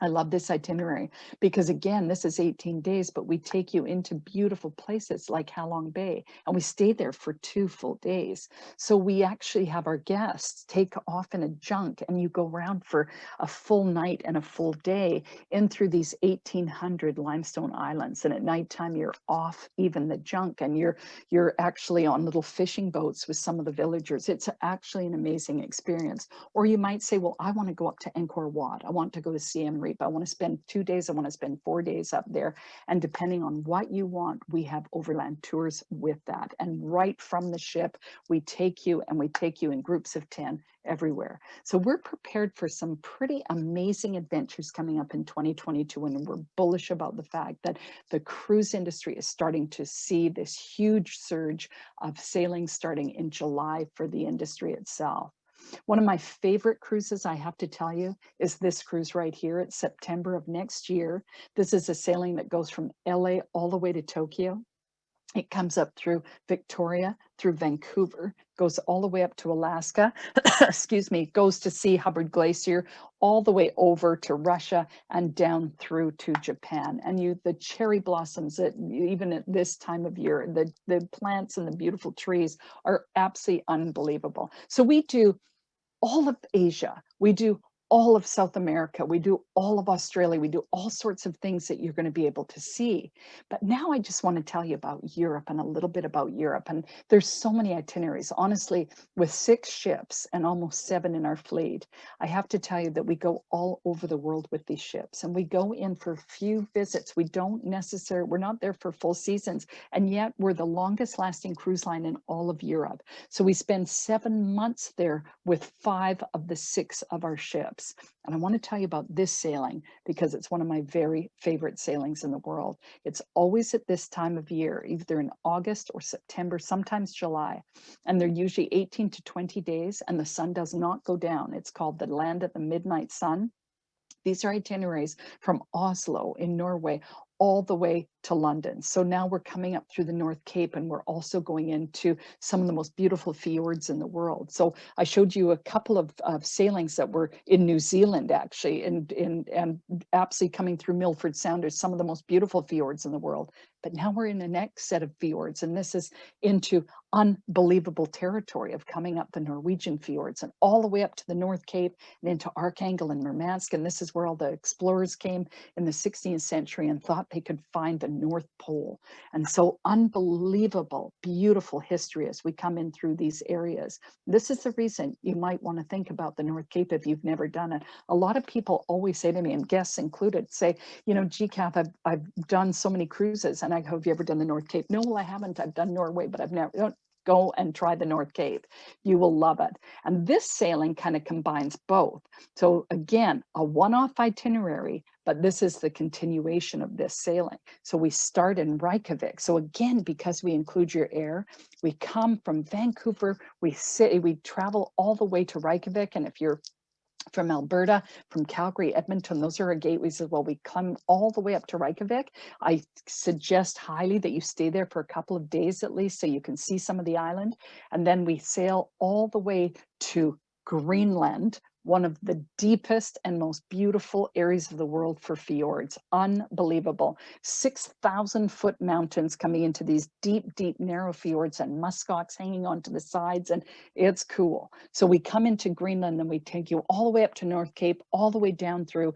I love this itinerary because, again, this is 18 days, but we take you into beautiful places like Halong Bay, and we stay there for 2 full days. So we actually have our guests take off in a junk, and you go around for a full night and a full day in through these 1,800 limestone islands. And at nighttime, you're off even the junk, and you're actually on little fishing boats with some of the villagers. It's actually an amazing experience. Or you might say, well, I want to go up to Angkor Wat. I want to go to Siem Reap. I want to spend 2 days. I want to spend 4 days up there. And depending on what you want, we have overland tours with that. And right from the ship, we take you, and we take you in groups of 10 everywhere. So we're prepared for some pretty amazing adventures coming up in 2022. And we're bullish about the fact that the cruise industry is starting to see this huge surge of sailing starting in July for the industry itself. One of my favorite cruises, I have to tell you, is this cruise right here. It's September of next year. This is a sailing that goes from LA all the way to Tokyo. It comes up through Victoria, through Vancouver, goes all the way up to Alaska, excuse me, goes to see Hubbard Glacier, all the way over to Russia and down through to Japan. And the cherry blossoms, that even at this time of year, the plants and the beautiful trees are absolutely unbelievable. So we do all of Asia, we do all of South America, we do all of Australia, we do all sorts of things that you're going to be able to see. But now I just want to tell you about Europe and a little bit about Europe. And there's so many itineraries. Honestly, with 6 ships and almost 7 in our fleet, I have to tell you that we go all over the world with these ships, and we go in for few visits. We're not there for full seasons, and yet we're the longest lasting cruise line in all of Europe. So we spend 7 months there with 5 of the 6 of our ships. And I want to tell you about this sailing because it's one of my very favorite sailings in the world. It's always at this time of year, either in August or September, sometimes July. And they're usually 18 to 20 days, and the sun does not go down. It's called the Land of the Midnight Sun. These are itineraries from Oslo in Norway all the way to London. So now we're coming up through the North Cape, and we're also going into some of the most beautiful fjords in the world. So I showed you a couple of sailings that were in New Zealand, actually, and absolutely coming through Milford Sound are some of the most beautiful fjords in the world. But now we're in the next set of fjords, and this is into unbelievable territory of coming up the Norwegian fjords and all the way up to the North Cape and into Archangel and Murmansk. And this is where all the explorers came in the 16th century and thought they could find the North Pole. And so unbelievable, beautiful history as we come in through these areas. This is the reason you might want to think about the North Cape if you've never done it. A lot of people always say to me, and guests included, say, you know, gee, Kath, I've done so many cruises, and I go, have you ever done the North Cape? No, well, I haven't. I've done Norway, but I've never. Don't go and try the North Cape. You will love it. And this sailing kind of combines both. So again, a one-off itinerary, but this is the continuation of this sailing. So we start in Reykjavik. So again, because we include your air, we come from Vancouver, we travel all the way to Reykjavik. And if you're from Alberta, from Calgary, Edmonton, those are our gateways as well. We come all the way up to Reykjavik. I suggest highly that you stay there for a couple of days at least so you can see some of the island. And then we sail all the way to Greenland, one of the deepest and most beautiful areas of the world for fjords. Unbelievable. 6,000-foot mountains coming into these deep, deep, narrow fjords and muskox hanging onto the sides, and it's cool. So we come into Greenland and we take you all the way up to North Cape, all the way down through,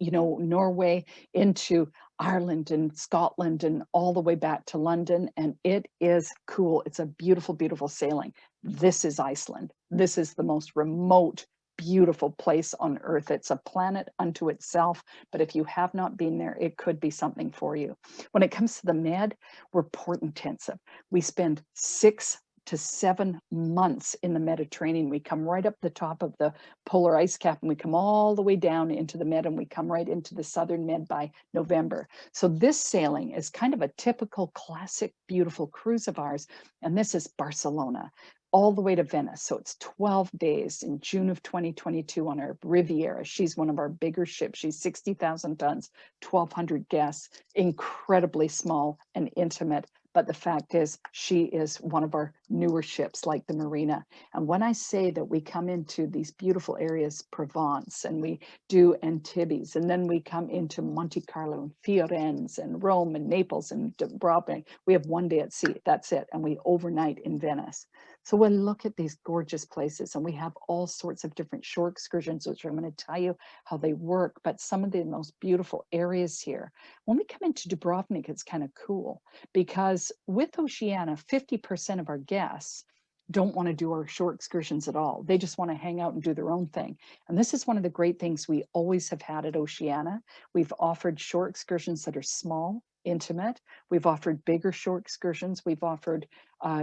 you know, Norway into Ireland and Scotland and all the way back to London. And it is cool. It's a beautiful, beautiful sailing. This is Iceland. This is the most remote, beautiful place on earth. It's a planet unto itself, but if you have not been there, it could be something for you. When it comes to the Med, we're port intensive. We spend 6 to 7 months in the Mediterranean. We come right up the top of the polar ice cap and we come all the way down into the Med, and we come right into the southern Med by November. So this sailing is kind of a typical classic beautiful cruise of ours, and this is Barcelona all the way to Venice. So it's 12 days in June of 2022 on our Riviera. She's one of our bigger ships. She's 60,000 tons, 1,200 guests, incredibly small and intimate. But the fact is, she is one of our newer ships like the Marina. And when I say that we come into these beautiful areas, Provence, and we do Antibes, and then we come into Monte Carlo and Firenze and Rome and Naples and Dubrovnik, we have 1 day at sea, that's it. And we overnight in Venice. So we look at these gorgeous places, and we have all sorts of different shore excursions, which I'm going to tell you how they work, but some of the most beautiful areas here. When we come into Dubrovnik, it's kind of cool because with Oceania, 50% of our guests don't want to do our shore excursions at all. They just want to hang out and do their own thing. And this is one of the great things we always have had at Oceania. We've offered shore excursions that are small, intimate. We've offered bigger shore excursions. We've offered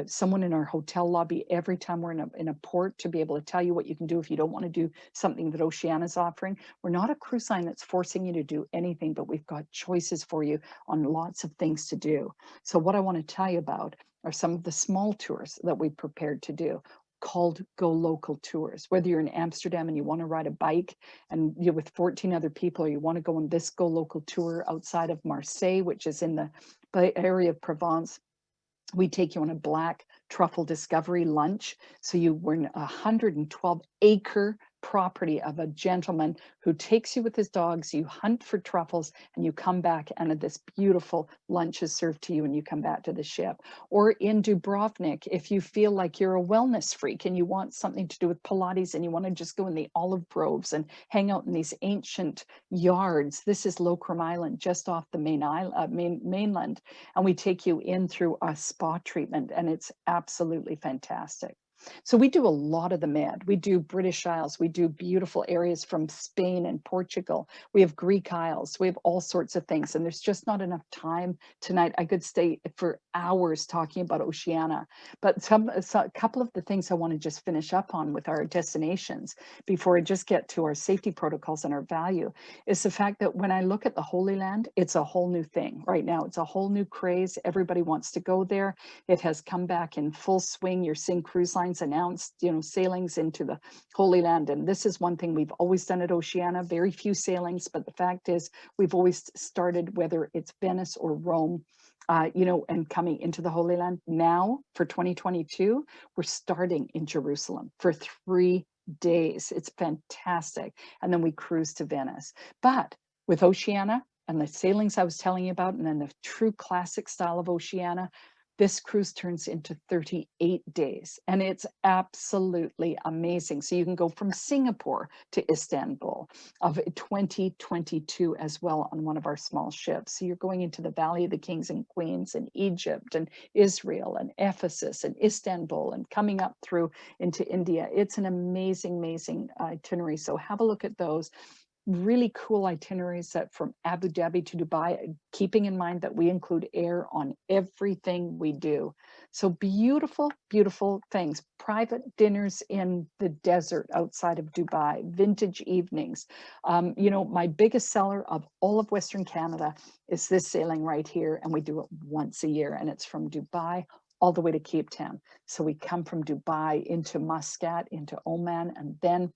someone in our hotel lobby every time we're in a port to be able to tell you what you can do if you don't want to do something that Oceania is offering. We're not a cruise line that's forcing you to do anything, but we've got choices for you on lots of things to do. So what I want to tell you about are some of the small tours that we've prepared to do, called Go Local tours. Whether you're in Amsterdam and you want to ride a bike and you're with 14 other people, or you want to go on this Go Local tour outside of Marseille, which is in the area of Provence, we take you on a black truffle discovery lunch. So we're in a 112-acre property of a gentleman who takes you with his dogs, you hunt for truffles, and you come back and this beautiful lunch is served to you and you come back to the ship. Or in Dubrovnik, if you feel like you're a wellness freak and you want something to do with Pilates and you want to just go in the olive groves and hang out in these ancient yards, this is Lokrum Island, just off the mainland. And we take you in through a spa treatment, and it's absolutely fantastic. So we do a lot of the Med. We do British Isles. We do beautiful areas from Spain and Portugal. We have Greek Isles. We have all sorts of things. And there's just not enough time tonight. I could stay for hours talking about Oceania. But a couple of the things I want to just finish up on with our destinations before I just get to our safety protocols and our value is the fact that when I look at the Holy Land, it's a whole new thing right now. It's a whole new craze. Everybody wants to go there. It has come back in full swing. You're seeing cruise lines lines announced, you know, sailings into the Holy Land. And this is one thing we've always done at Oceania, very few sailings, but the fact is we've always started, whether it's Venice or Rome, you know, and coming into the Holy Land. Now for 2022, we're starting in Jerusalem for 3 days. It's fantastic. And then we cruise to Venice. But with Oceania and the sailings I was telling you about, and then the true classic style of Oceania, this cruise turns into 38 days, and it's absolutely amazing. So you can go from Singapore to Istanbul of 2022 as well on one of our small ships. So you're going into the Valley of the Kings and Queens and Egypt and Israel and Ephesus and Istanbul and coming up through into India. It's an amazing, amazing itinerary. So have a look at those. Really cool itineraries set from Abu Dhabi to Dubai, keeping in mind that we include air on everything we do. So beautiful, beautiful things. Private dinners in the desert outside of Dubai, vintage evenings. You know, my biggest seller of all of Western Canada is this sailing right here, and we do it once a year, and it's from Dubai all the way to Cape Town. So we come from Dubai into Muscat, into Oman, and then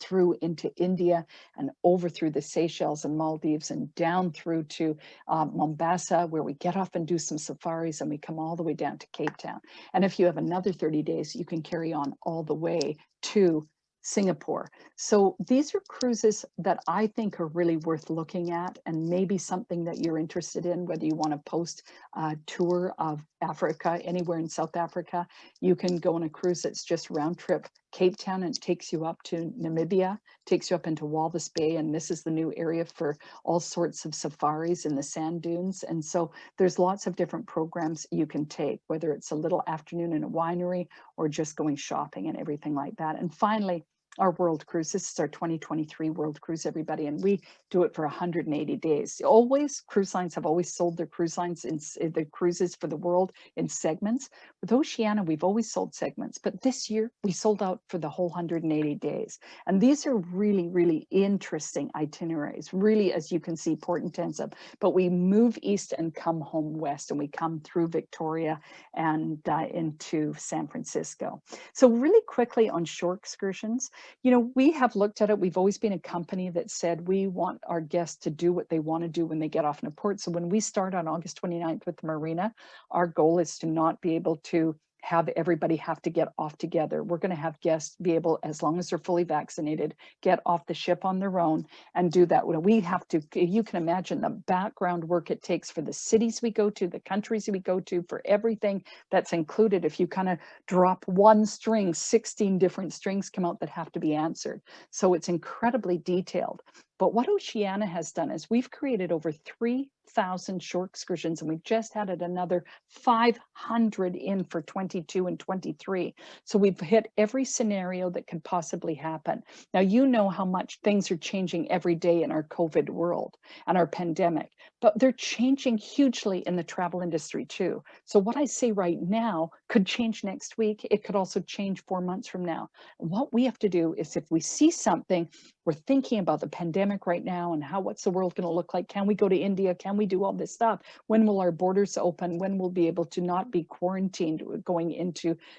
through into India and over through the Seychelles and Maldives and down through to Mombasa, where we get off and do some safaris, and we come all the way down to Cape Town. And if you have another 30 days, you can carry on all the way to Singapore. So these are cruises that I think are really worth looking at, and maybe something that you're interested in, whether you want to post a tour of Africa, anywhere in South Africa. You can go on a cruise that's just round trip Cape Town, and it takes you up to Namibia, takes you up into Walvis Bay, and this is the new area for all sorts of safaris in the sand dunes. And so there's lots of different programs you can take, whether it's a little afternoon in a winery or just going shopping and everything like that. And finally, our world cruise. This is our 2023 world cruise, everybody, and we do it for 180 days. Always, cruise lines have always sold their cruise lines in the cruises for the world in segments. With Oceania, we've always sold segments, but this year we sold out for the whole 180 days. And these are really, really interesting itineraries, really, as you can see, port intensive, but we move east and come home west, and we come through Victoria and into San Francisco. So really quickly on shore excursions, you know, we have looked at it. We've always been a company that said we want our guests to do what they want to do when they get off in a port. So when we start on August 29th with the Marina, our goal is to not be able to have everybody have to get off together. We're going to have guests be able, as long as they're fully vaccinated, get off the ship on their own and do that. We have to, you can imagine the background work it takes for the cities we go to, the countries we go to, for everything that's included. If you kind of drop one string, 16 different strings come out that have to be answered. So it's incredibly detailed. But what Oceania has done is we've created over 3,000 shore excursions, and we've just added another 500 in for 22 and 23. So we've hit every scenario that could possibly happen. Now, you know how much things are changing every day in our COVID world and our pandemic, but they're changing hugely in the travel industry too. So what I say right now could change next week. It could also change 4 months from now. What we have to do is, if we see something, we're thinking about the pandemic right now and what's the world going to look like? Can we go to India? Can we do all this stuff? When will our borders open? When we'll be able to not be quarantined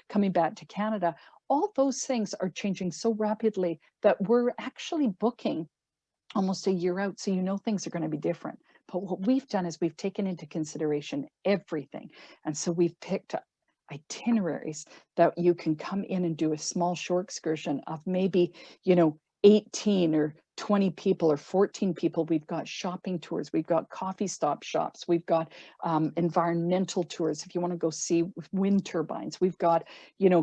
coming back to Canada? All those things are changing so rapidly that we're actually booking almost a year out. So you know things are going to be different. But what we've done is we've taken into consideration everything. And so we've picked itineraries that you can come in and do a small shore excursion of maybe, 18 or 20 people or 14 people. We've got shopping tours, we've got coffee stop shops, we've got environmental tours if you want to go see wind turbines, we've got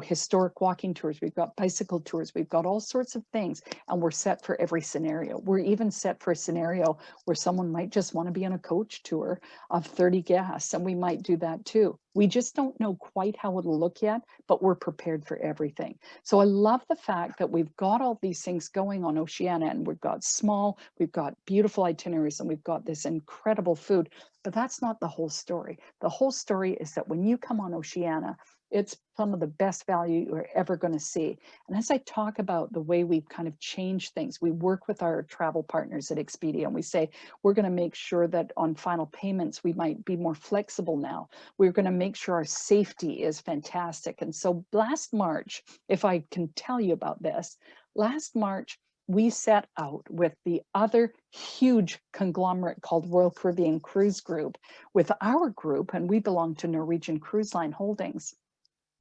historic walking tours, we've got bicycle tours, we've got all sorts of things, and we're set for every scenario. We're even set for a scenario where someone might just want to be on a coach tour of 30 guests, and we might do that too. We just don't know quite how it'll look yet, but we're prepared for everything. So I love the fact that we've got all these things going on Oceania, and we're got small, we've got beautiful itineraries, and we've got this incredible food. But that's not the whole story. The whole story is that when you come on Oceania, it's some of the best value you're ever going to see. And as I talk about the way we've kind of changed things, we work with our travel partners at Expedia and we say, we're going to make sure that on final payments, we might be more flexible now. We're going to make sure our safety is fantastic. And so last March, if I can tell you about this, last March, we set out with the other huge conglomerate called Royal Caribbean Cruise Group with our group, and we belong to Norwegian Cruise Line Holdings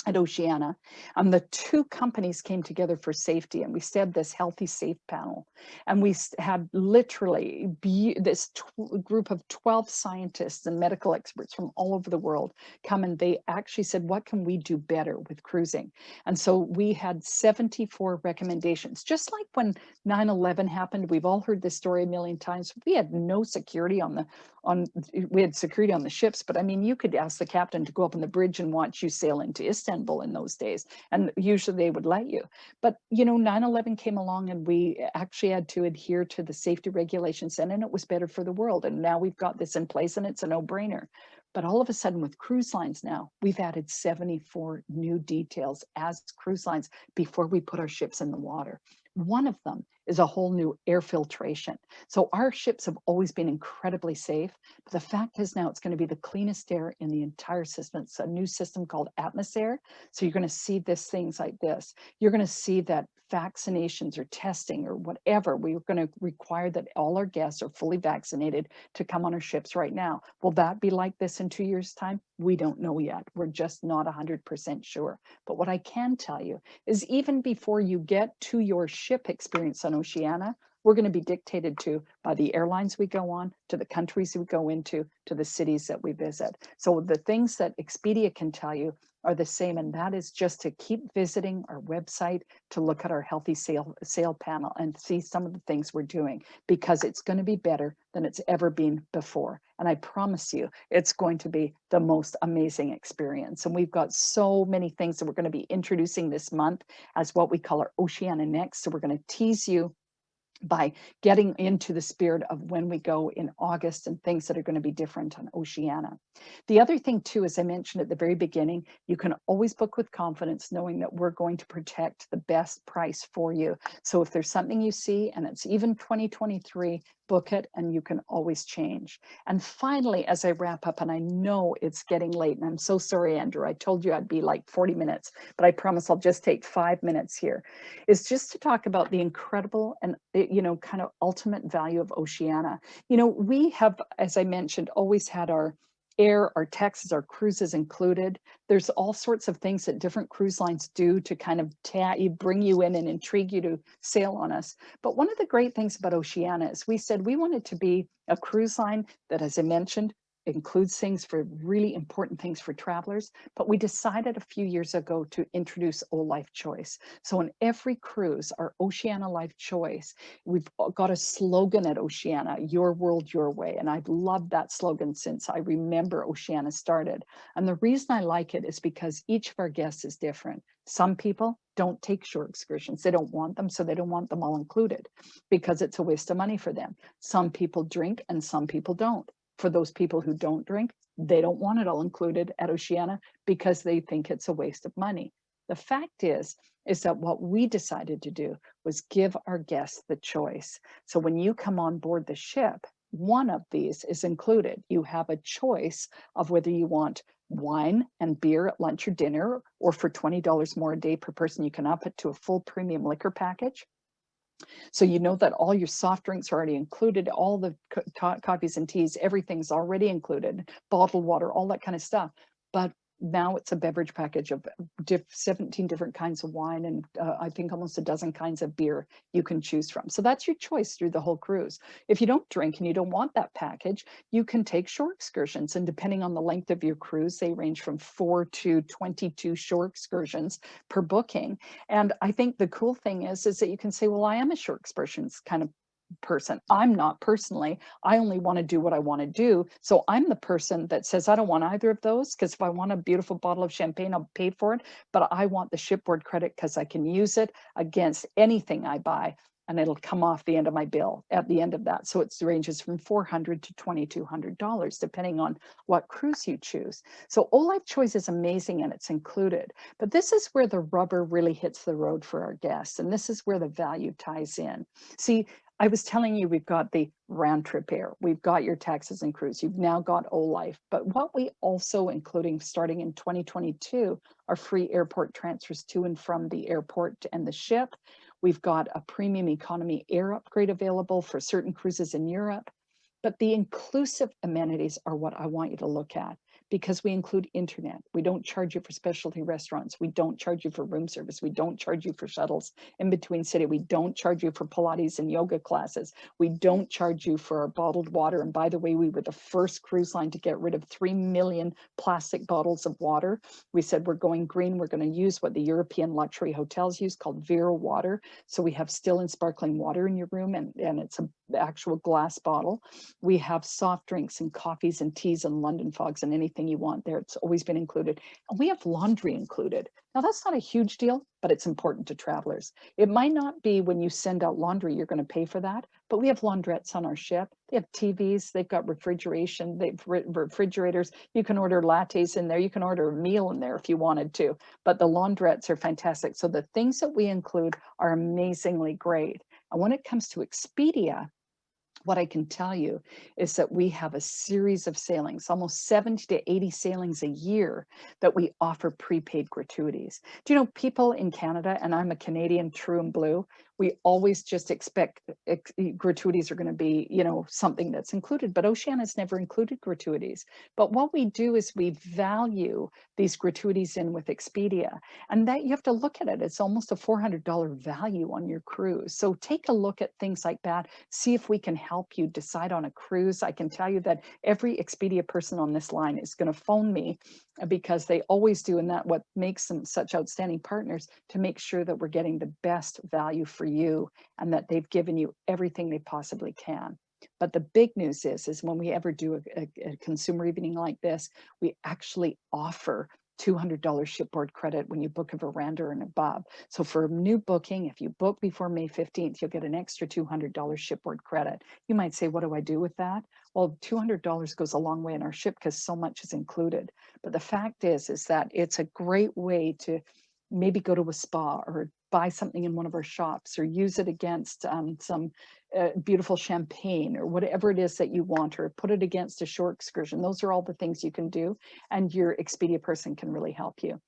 at Oceania. The two companies came together for safety, and we said this healthy safe panel, and we had literally this group of 12 scientists and medical experts from all over the world come, and they actually said, what can we do better with cruising? And so we had 74 recommendations. Just like when 9/11 happened, we've all heard this story a million times. We had no security we had security on the ships, but I mean, you could ask the captain to go up on the bridge and watch you sail into Istanbul in those days, and usually they would let you. But 9/11 came along, and we actually had to adhere to the safety regulations, and it was better for the world. And now we've got this in place, and it's a no-brainer. But all of a sudden, with cruise lines now, we've added 74 new details as cruise lines before we put our ships in the water. One of them is a whole new air filtration. So our ships have always been incredibly safe, but the fact is now it's going to be the cleanest air in the entire system. It's a new system called Atmosair. So you're going to see things like this. You're going to see that vaccinations or testing or whatever, we're going to require that all our guests are fully vaccinated to come on our ships right now. Will that be like this in 2 years' time? We don't know yet. We're just not 100% sure. But what I can tell you is even before you get to your ship experience on Oceania, we're going to be dictated to by the airlines we go on, to the countries we go into, to the cities that we visit. So the things that Expedia can tell you are the same, and that is just to keep visiting our website to look at our healthy sail panel and see some of the things we're doing, because it's going to be better than it's ever been before. And I promise you, it's going to be the most amazing experience. And we've got so many things that we're going to be introducing this month as what we call our Oceania Next. So we're going to tease you by getting into the spirit of when we go in August and things that are going to be different on Oceania. The other thing too, as I mentioned at the very beginning, you can always book with confidence knowing that we're going to protect the best price for you. So if there's something you see and it's even 2023, book it, and you can always change. And finally, as I wrap up, and I know it's getting late, and I'm so sorry, Andrew, I told you I'd be like 40 minutes, but I promise I'll just take 5 minutes here, is just to talk about the incredible and, kind of ultimate value of Oceania. We have, as I mentioned, always had our air, our taxes, our cruises included. There's all sorts of things that different cruise lines do to kind of bring you in and intrigue you to sail on us. But one of the great things about Oceania is we said we wanted to be a cruise line that, as I mentioned, includes things for really important things for travelers, but we decided a few years ago to introduce O Life Choice. So on every cruise, our Oceania Life Choice, we've got a slogan at Oceania, your world, your way. And I've loved that slogan since I remember Oceania started. And the reason I like it is because each of our guests is different. Some people don't take shore excursions. They don't want them, so they don't want them all included because it's a waste of money for them. Some people drink and some people don't. For those people who don't drink, they don't want it all included at Oceania because they think it's a waste of money. The fact is that what we decided to do was give our guests the choice. So when you come on board the ship, one of these is included. You have a choice of whether you want wine and beer at lunch or dinner, or for $20 more a day per person, you can up it to a full premium liquor package. So you know that all your soft drinks are already included, all the coffees and teas, everything's already included, bottled water, all that kind of stuff. But now it's a beverage package of 17 different kinds of wine and I think almost a dozen kinds of beer you can choose from. So that's your choice through the whole cruise. If you don't drink and you don't want that package, you can take shore excursions. And depending on the length of your cruise, they range from 4 to 22 shore excursions per booking. And I think the cool thing is that you can say, well, I am a shore excursions kind of person. I'm not personally. I only want to do what I want to do. So I'm the person that says, I don't want either of those, because if I want a beautiful bottle of champagne, I'll pay for it. But I want the shipboard credit because I can use it against anything I buy and it'll come off the end of my bill at the end of that. So it ranges from $400 to $2,200, depending on what cruise you choose. So Olife Choice is amazing and it's included, but this is where the rubber really hits the road for our guests. And this is where the value ties in. See, I was telling you, we've got the round trip air, we've got your taxes and cruise, you've now got Olife, but what we also, including starting in 2022, are free airport transfers to and from the airport and the ship. We've got a premium economy air upgrade available for certain cruises in Europe, but the inclusive amenities are what I want you to look at, because we include internet. We don't charge you for specialty restaurants. We don't charge you for room service. We don't charge you for shuttles in between city. We don't charge you for Pilates and yoga classes. We don't charge you for our bottled water. And by the way, we were the first cruise line to get rid of 3 million plastic bottles of water. We said, we're going green. We're going to use what the European luxury hotels use, called Vera water. So we have still and sparkling water in your room, and it's an actual glass bottle. We have soft drinks and coffees and teas and London fogs and anything you want there. It's always been included. And we have laundry included. Now that's not a huge deal, but it's important to travelers. It might not be when you send out laundry, you're going to pay for that, but we have laundrettes on our ship. They have TVs, they've got refrigeration, they've refrigerators. You can order lattes in there. You can order a meal in there if you wanted to, but the laundrettes are fantastic. So the things that we include are amazingly great. And when it comes to Expedia, what I can tell you is that we have a series of sailings, almost 70 to 80 sailings a year, that we offer prepaid gratuities. Do you know, people in Canada, and I'm a Canadian true and blue, we always just expect gratuities are going to be, you know, something that's included, but Oceania's never included gratuities. But what we do is we value these gratuities in with Expedia, and that you have to look at it. It's almost a $400 value on your cruise. So take a look at things like that. See if we can help you decide on a cruise. I can tell you that every Expedia person on this line is going to phone me, because they always do, and that what makes them such outstanding partners, to make sure that we're getting the best value for you and that they've given you everything they possibly can. But the big news is when we ever do a consumer evening like this, we actually offer $200 shipboard credit when you book a veranda and above. So for a new booking, if you book before May 15th, you'll get an extra $200 shipboard credit. You might say, what do I do with that? Well, $200 goes a long way in our ship because so much is included. But the fact is that it's a great way to maybe go to a spa or buy something in one of our shops, or use it against some beautiful champagne or whatever it is that you want, or put it against a shore excursion. Those are all the things you can do, and your Expedia person can really help you.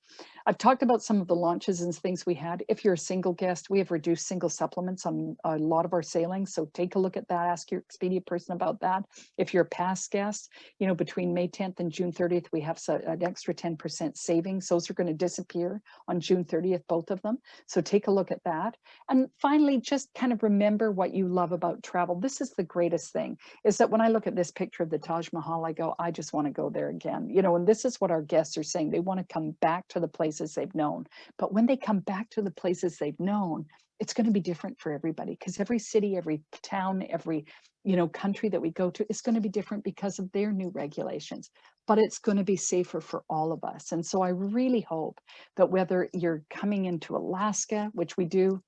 I've talked about some of the launches and things we had. If you're a single guest, we have reduced single supplements on a lot of our sailings. So take a look at that. Ask your Expedia person about that. If you're a past guest, you know, between May 10th and June 30th, we have an extra 10% savings. Those are going to disappear on June 30th, both of them. So take a look at that. And finally, just kind of remember what you love about travel. This is the greatest thing, is that when I look at this picture of the Taj Mahal, I go, I just want to go there again. You know, and this is what our guests are saying. They want to come back to the places they've known. But when they come back to the places they've known, it's going to be different for everybody, because every city, every town, every, you know, country that we go to is going to be different because of their new regulations, but it's going to be safer for all of us. And so I really hope that whether you're coming into Alaska, which we do,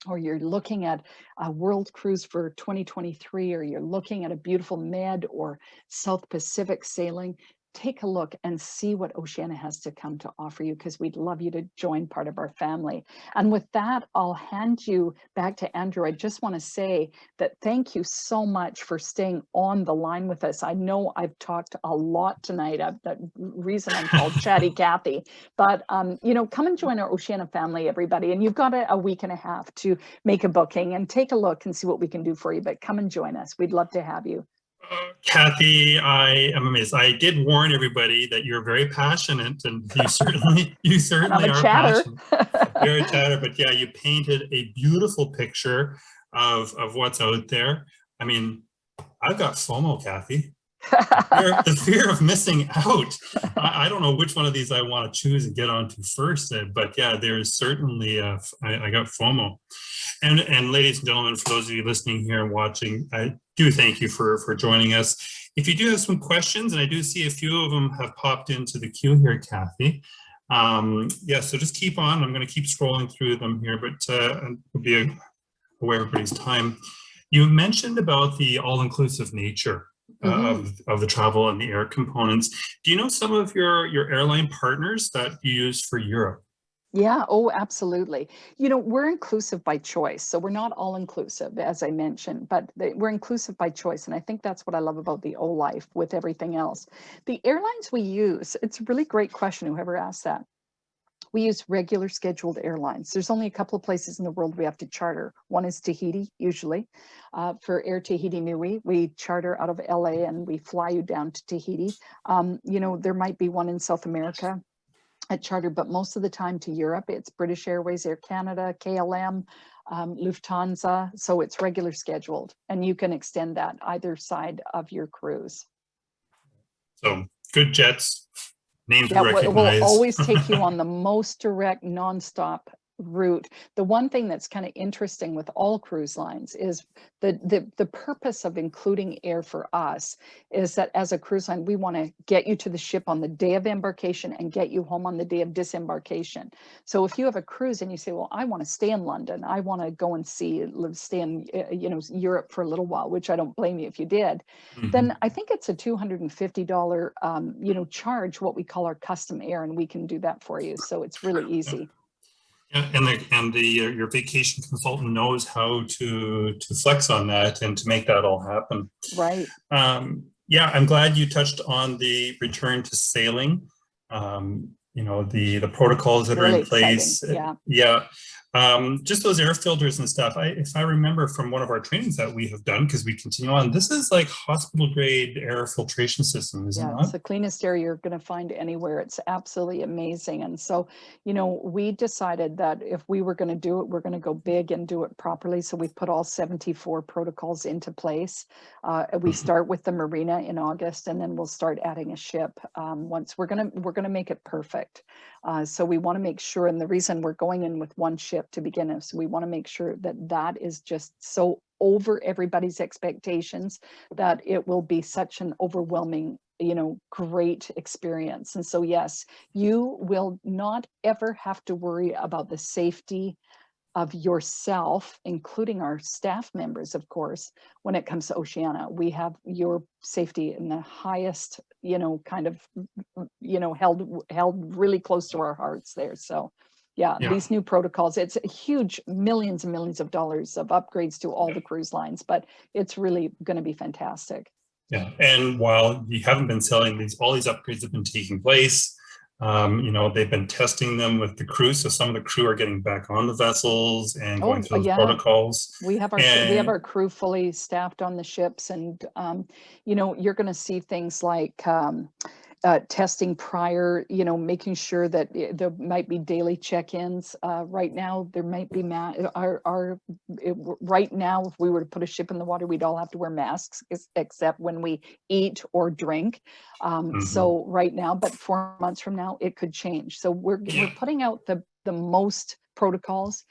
or you're looking at a world cruise for 2023, or you're looking at a beautiful Med or South Pacific sailing, take a look and see what Oceania has to come to offer you, because we'd love you to join part of our family. And with that, I'll hand you back to Andrew. I just want to say that thank you so much for staying on the line with us. I know I've talked a lot tonight. That reason I'm called Chatty Cathy. But, you know, come and join our Oceania family, everybody. And you've got a week and a half to make a booking and take a look and see what we can do for you. But come and join us. We'd love to have you. Cathy, I am amazed. I did warn everybody that you're very passionate, and you certainly are passionate. You're a chatter, but yeah, you painted a beautiful picture of what's out there. I mean, I've got FOMO, Cathy. The fear of missing out. I don't know which one of these I want to choose and get onto first, but yeah, there's certainly I got FOMO. And ladies and gentlemen, for those of you listening here and watching, I do thank you for joining us. If you do have some questions, and I do see a few of them have popped into the queue here, Cathy. Yeah, so just keep on. I'm going to keep scrolling through them here, but it'll be a away everybody's time. You mentioned about the all-inclusive nature of the travel and the air components. Do you know some of your airline partners that you use for Europe? Yeah, oh, absolutely. You know, we're inclusive by choice. So we're not all inclusive, as I mentioned, but we're inclusive by choice. And I think that's what I love about the O-Life with everything else. The airlines we use, it's a really great question, whoever asked that. We use regular scheduled airlines. There's only a couple of places in the world we have to charter. One is Tahiti, usually. For Air Tahiti Nui, we charter out of LA and we fly you down to Tahiti. You know, there might be one in South America at charter, but most of the time to Europe, it's British Airways, Air Canada, KLM, Lufthansa. So it's regular scheduled, and you can extend that either side of your cruise. So good jets, names we That recognize. will always take you on the most direct, nonstop route. The one thing that's kind of interesting with all cruise lines is the purpose of including air for us is that as a cruise line, we want to get you to the ship on the day of embarkation and get you home on the day of disembarkation. So if you have a cruise and you say, well, I want to stay in London, I want to go and stay in Europe for a little while, which I don't blame you if you did, then I think it's a $250 charge, what we call our custom air, and we can do that for you. So it's really easy. Yeah, and your vacation consultant knows how to flex on that and to make that all happen. Right. Yeah, I'm glad you touched on the return to sailing. The protocols that Really are in place. exciting. Yeah. Just those air filters and stuff. If I remember from one of our trainings that we have done, because we continue on, this is like hospital grade air filtration system, is it not? It's the cleanest air you're going to find anywhere. It's absolutely amazing. And so, we decided that if we were going to do it, we're going to go big and do it properly. So we've put all 74 protocols into place. We start with the marina in August, and then we'll start adding a ship. Once we're going to make it perfect. So we want to make sure, and the reason we're going in with one ship to begin with, so we want to make sure that is just so over everybody's expectations that it will be such an overwhelming, great experience. And so, yes, you will not ever have to worry about the safety of yourself, including our staff members, of course, when it comes to Oceania. We have your safety in the highest, held really close to our hearts there. So yeah, these new protocols, it's huge, millions and millions of dollars of upgrades to all the cruise lines, but it's really going to be fantastic. Yeah, and while you haven't been selling all these upgrades have been taking place. They've been testing them with the crew, so some of the crew are getting back on the vessels and going through those protocols. We have our crew fully staffed on the ships, and you're going to see things like testing prior, making sure that there might be daily check-ins. Right now, there might be right now, if we were to put a ship in the water, we'd all have to wear masks, except when we eat or drink. So right now, but 4 months from now, it could change. So we're putting out the most protocols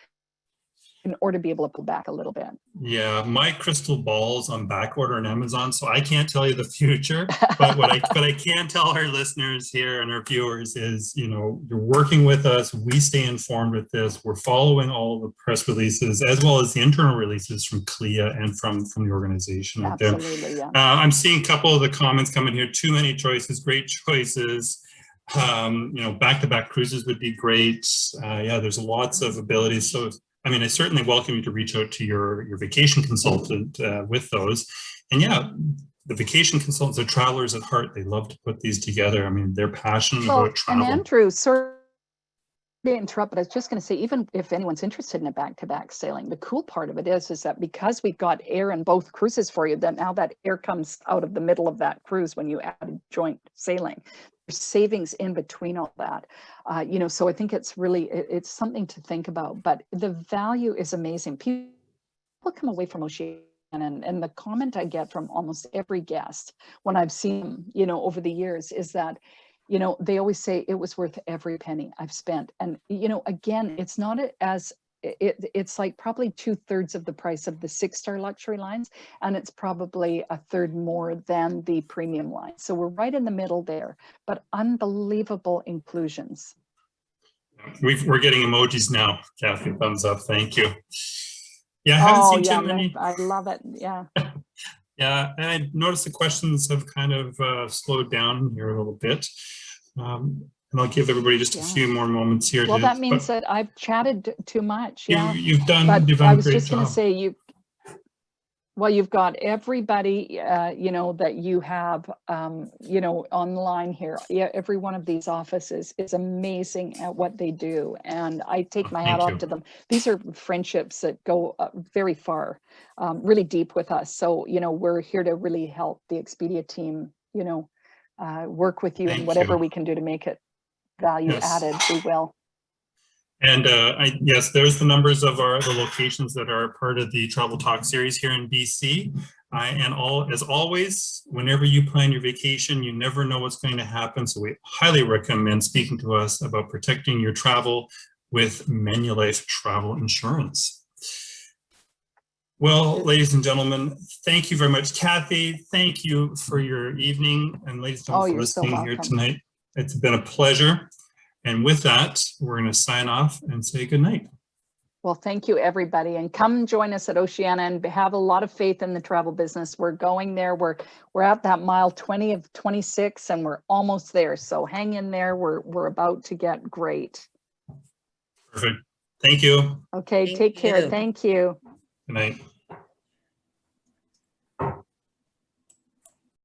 in order to be able to pull back a little bit. Yeah, my crystal ball's on back order on Amazon, so I can't tell you the future. But what I can tell our listeners here and our viewers is, you're working with us. We stay informed with this. We're following all the press releases as well as the internal releases from CLIA and from the organization. Absolutely, yeah. I'm seeing a couple of the comments coming here. Too many choices, great choices. Back-to-back cruises would be great. There's lots of abilities. So I certainly welcome you to reach out to your vacation consultant with those. And the vacation consultants are travelers at heart. They love to put these together. They're passionate about travel. And Andrew, sorry to interrupt, but I was just going to say, even if anyone's interested in a back-to-back sailing, the cool part of it is that because we've got air in both cruises for you, that now that air comes out of the middle of that cruise when you add joint sailing. There's savings in between all that, so I think it's something to think about, but the value is amazing. People come away from Oceania, and the comment I get from almost every guest when I've seen them, over the years is that, they always say it was worth every penny I've spent. And, again, it's not as it's like probably 2/3 of the price of the 6-star luxury lines, and it's probably 1/3 more than the premium line. So we're right in the middle there, but unbelievable inclusions. We're getting emojis now, Cathy. Thumbs up. Thank you. Yeah, I haven't Oh seen yeah, too many. I love it. Yeah. Yeah, and I noticed the questions have kind of slowed down here a little bit. And I'll give everybody just a Yeah. few more moments here. Well, that means that I've chatted too much. Yeah. You've done But a I was great just going to job. say well, you've got everybody, you know, that you have, you know, online here. Yeah, every one of these offices is amazing at what they do. And I take my hat Thank off you. to them. These are friendships that go very far, really deep with us. So, you know, we're here to really help the Expedia team, you know, work with you and Thank whatever you. we can do to make it value Yes. added, we will. And yes, there's the numbers of the locations that are part of the Travel Talk series here in BC. And as always, whenever you plan your vacation, you never know what's going to happen. So we highly recommend speaking to us about protecting your travel with Manulife Travel Insurance. Well, ladies and gentlemen, thank you very much. Cathy, thank you for your evening. And ladies and gentlemen, for You're so listening here welcome. tonight. It's been a pleasure. And with that, we're going to sign off and say good night. Well, thank you, everybody. And come join us at Oceania and have a lot of faith in the travel business. We're going there. We're at that mile 20 of 26 and we're almost there. So hang in there. We're about to get great. Perfect. Thank you. Okay, take care. Thank you. Good night.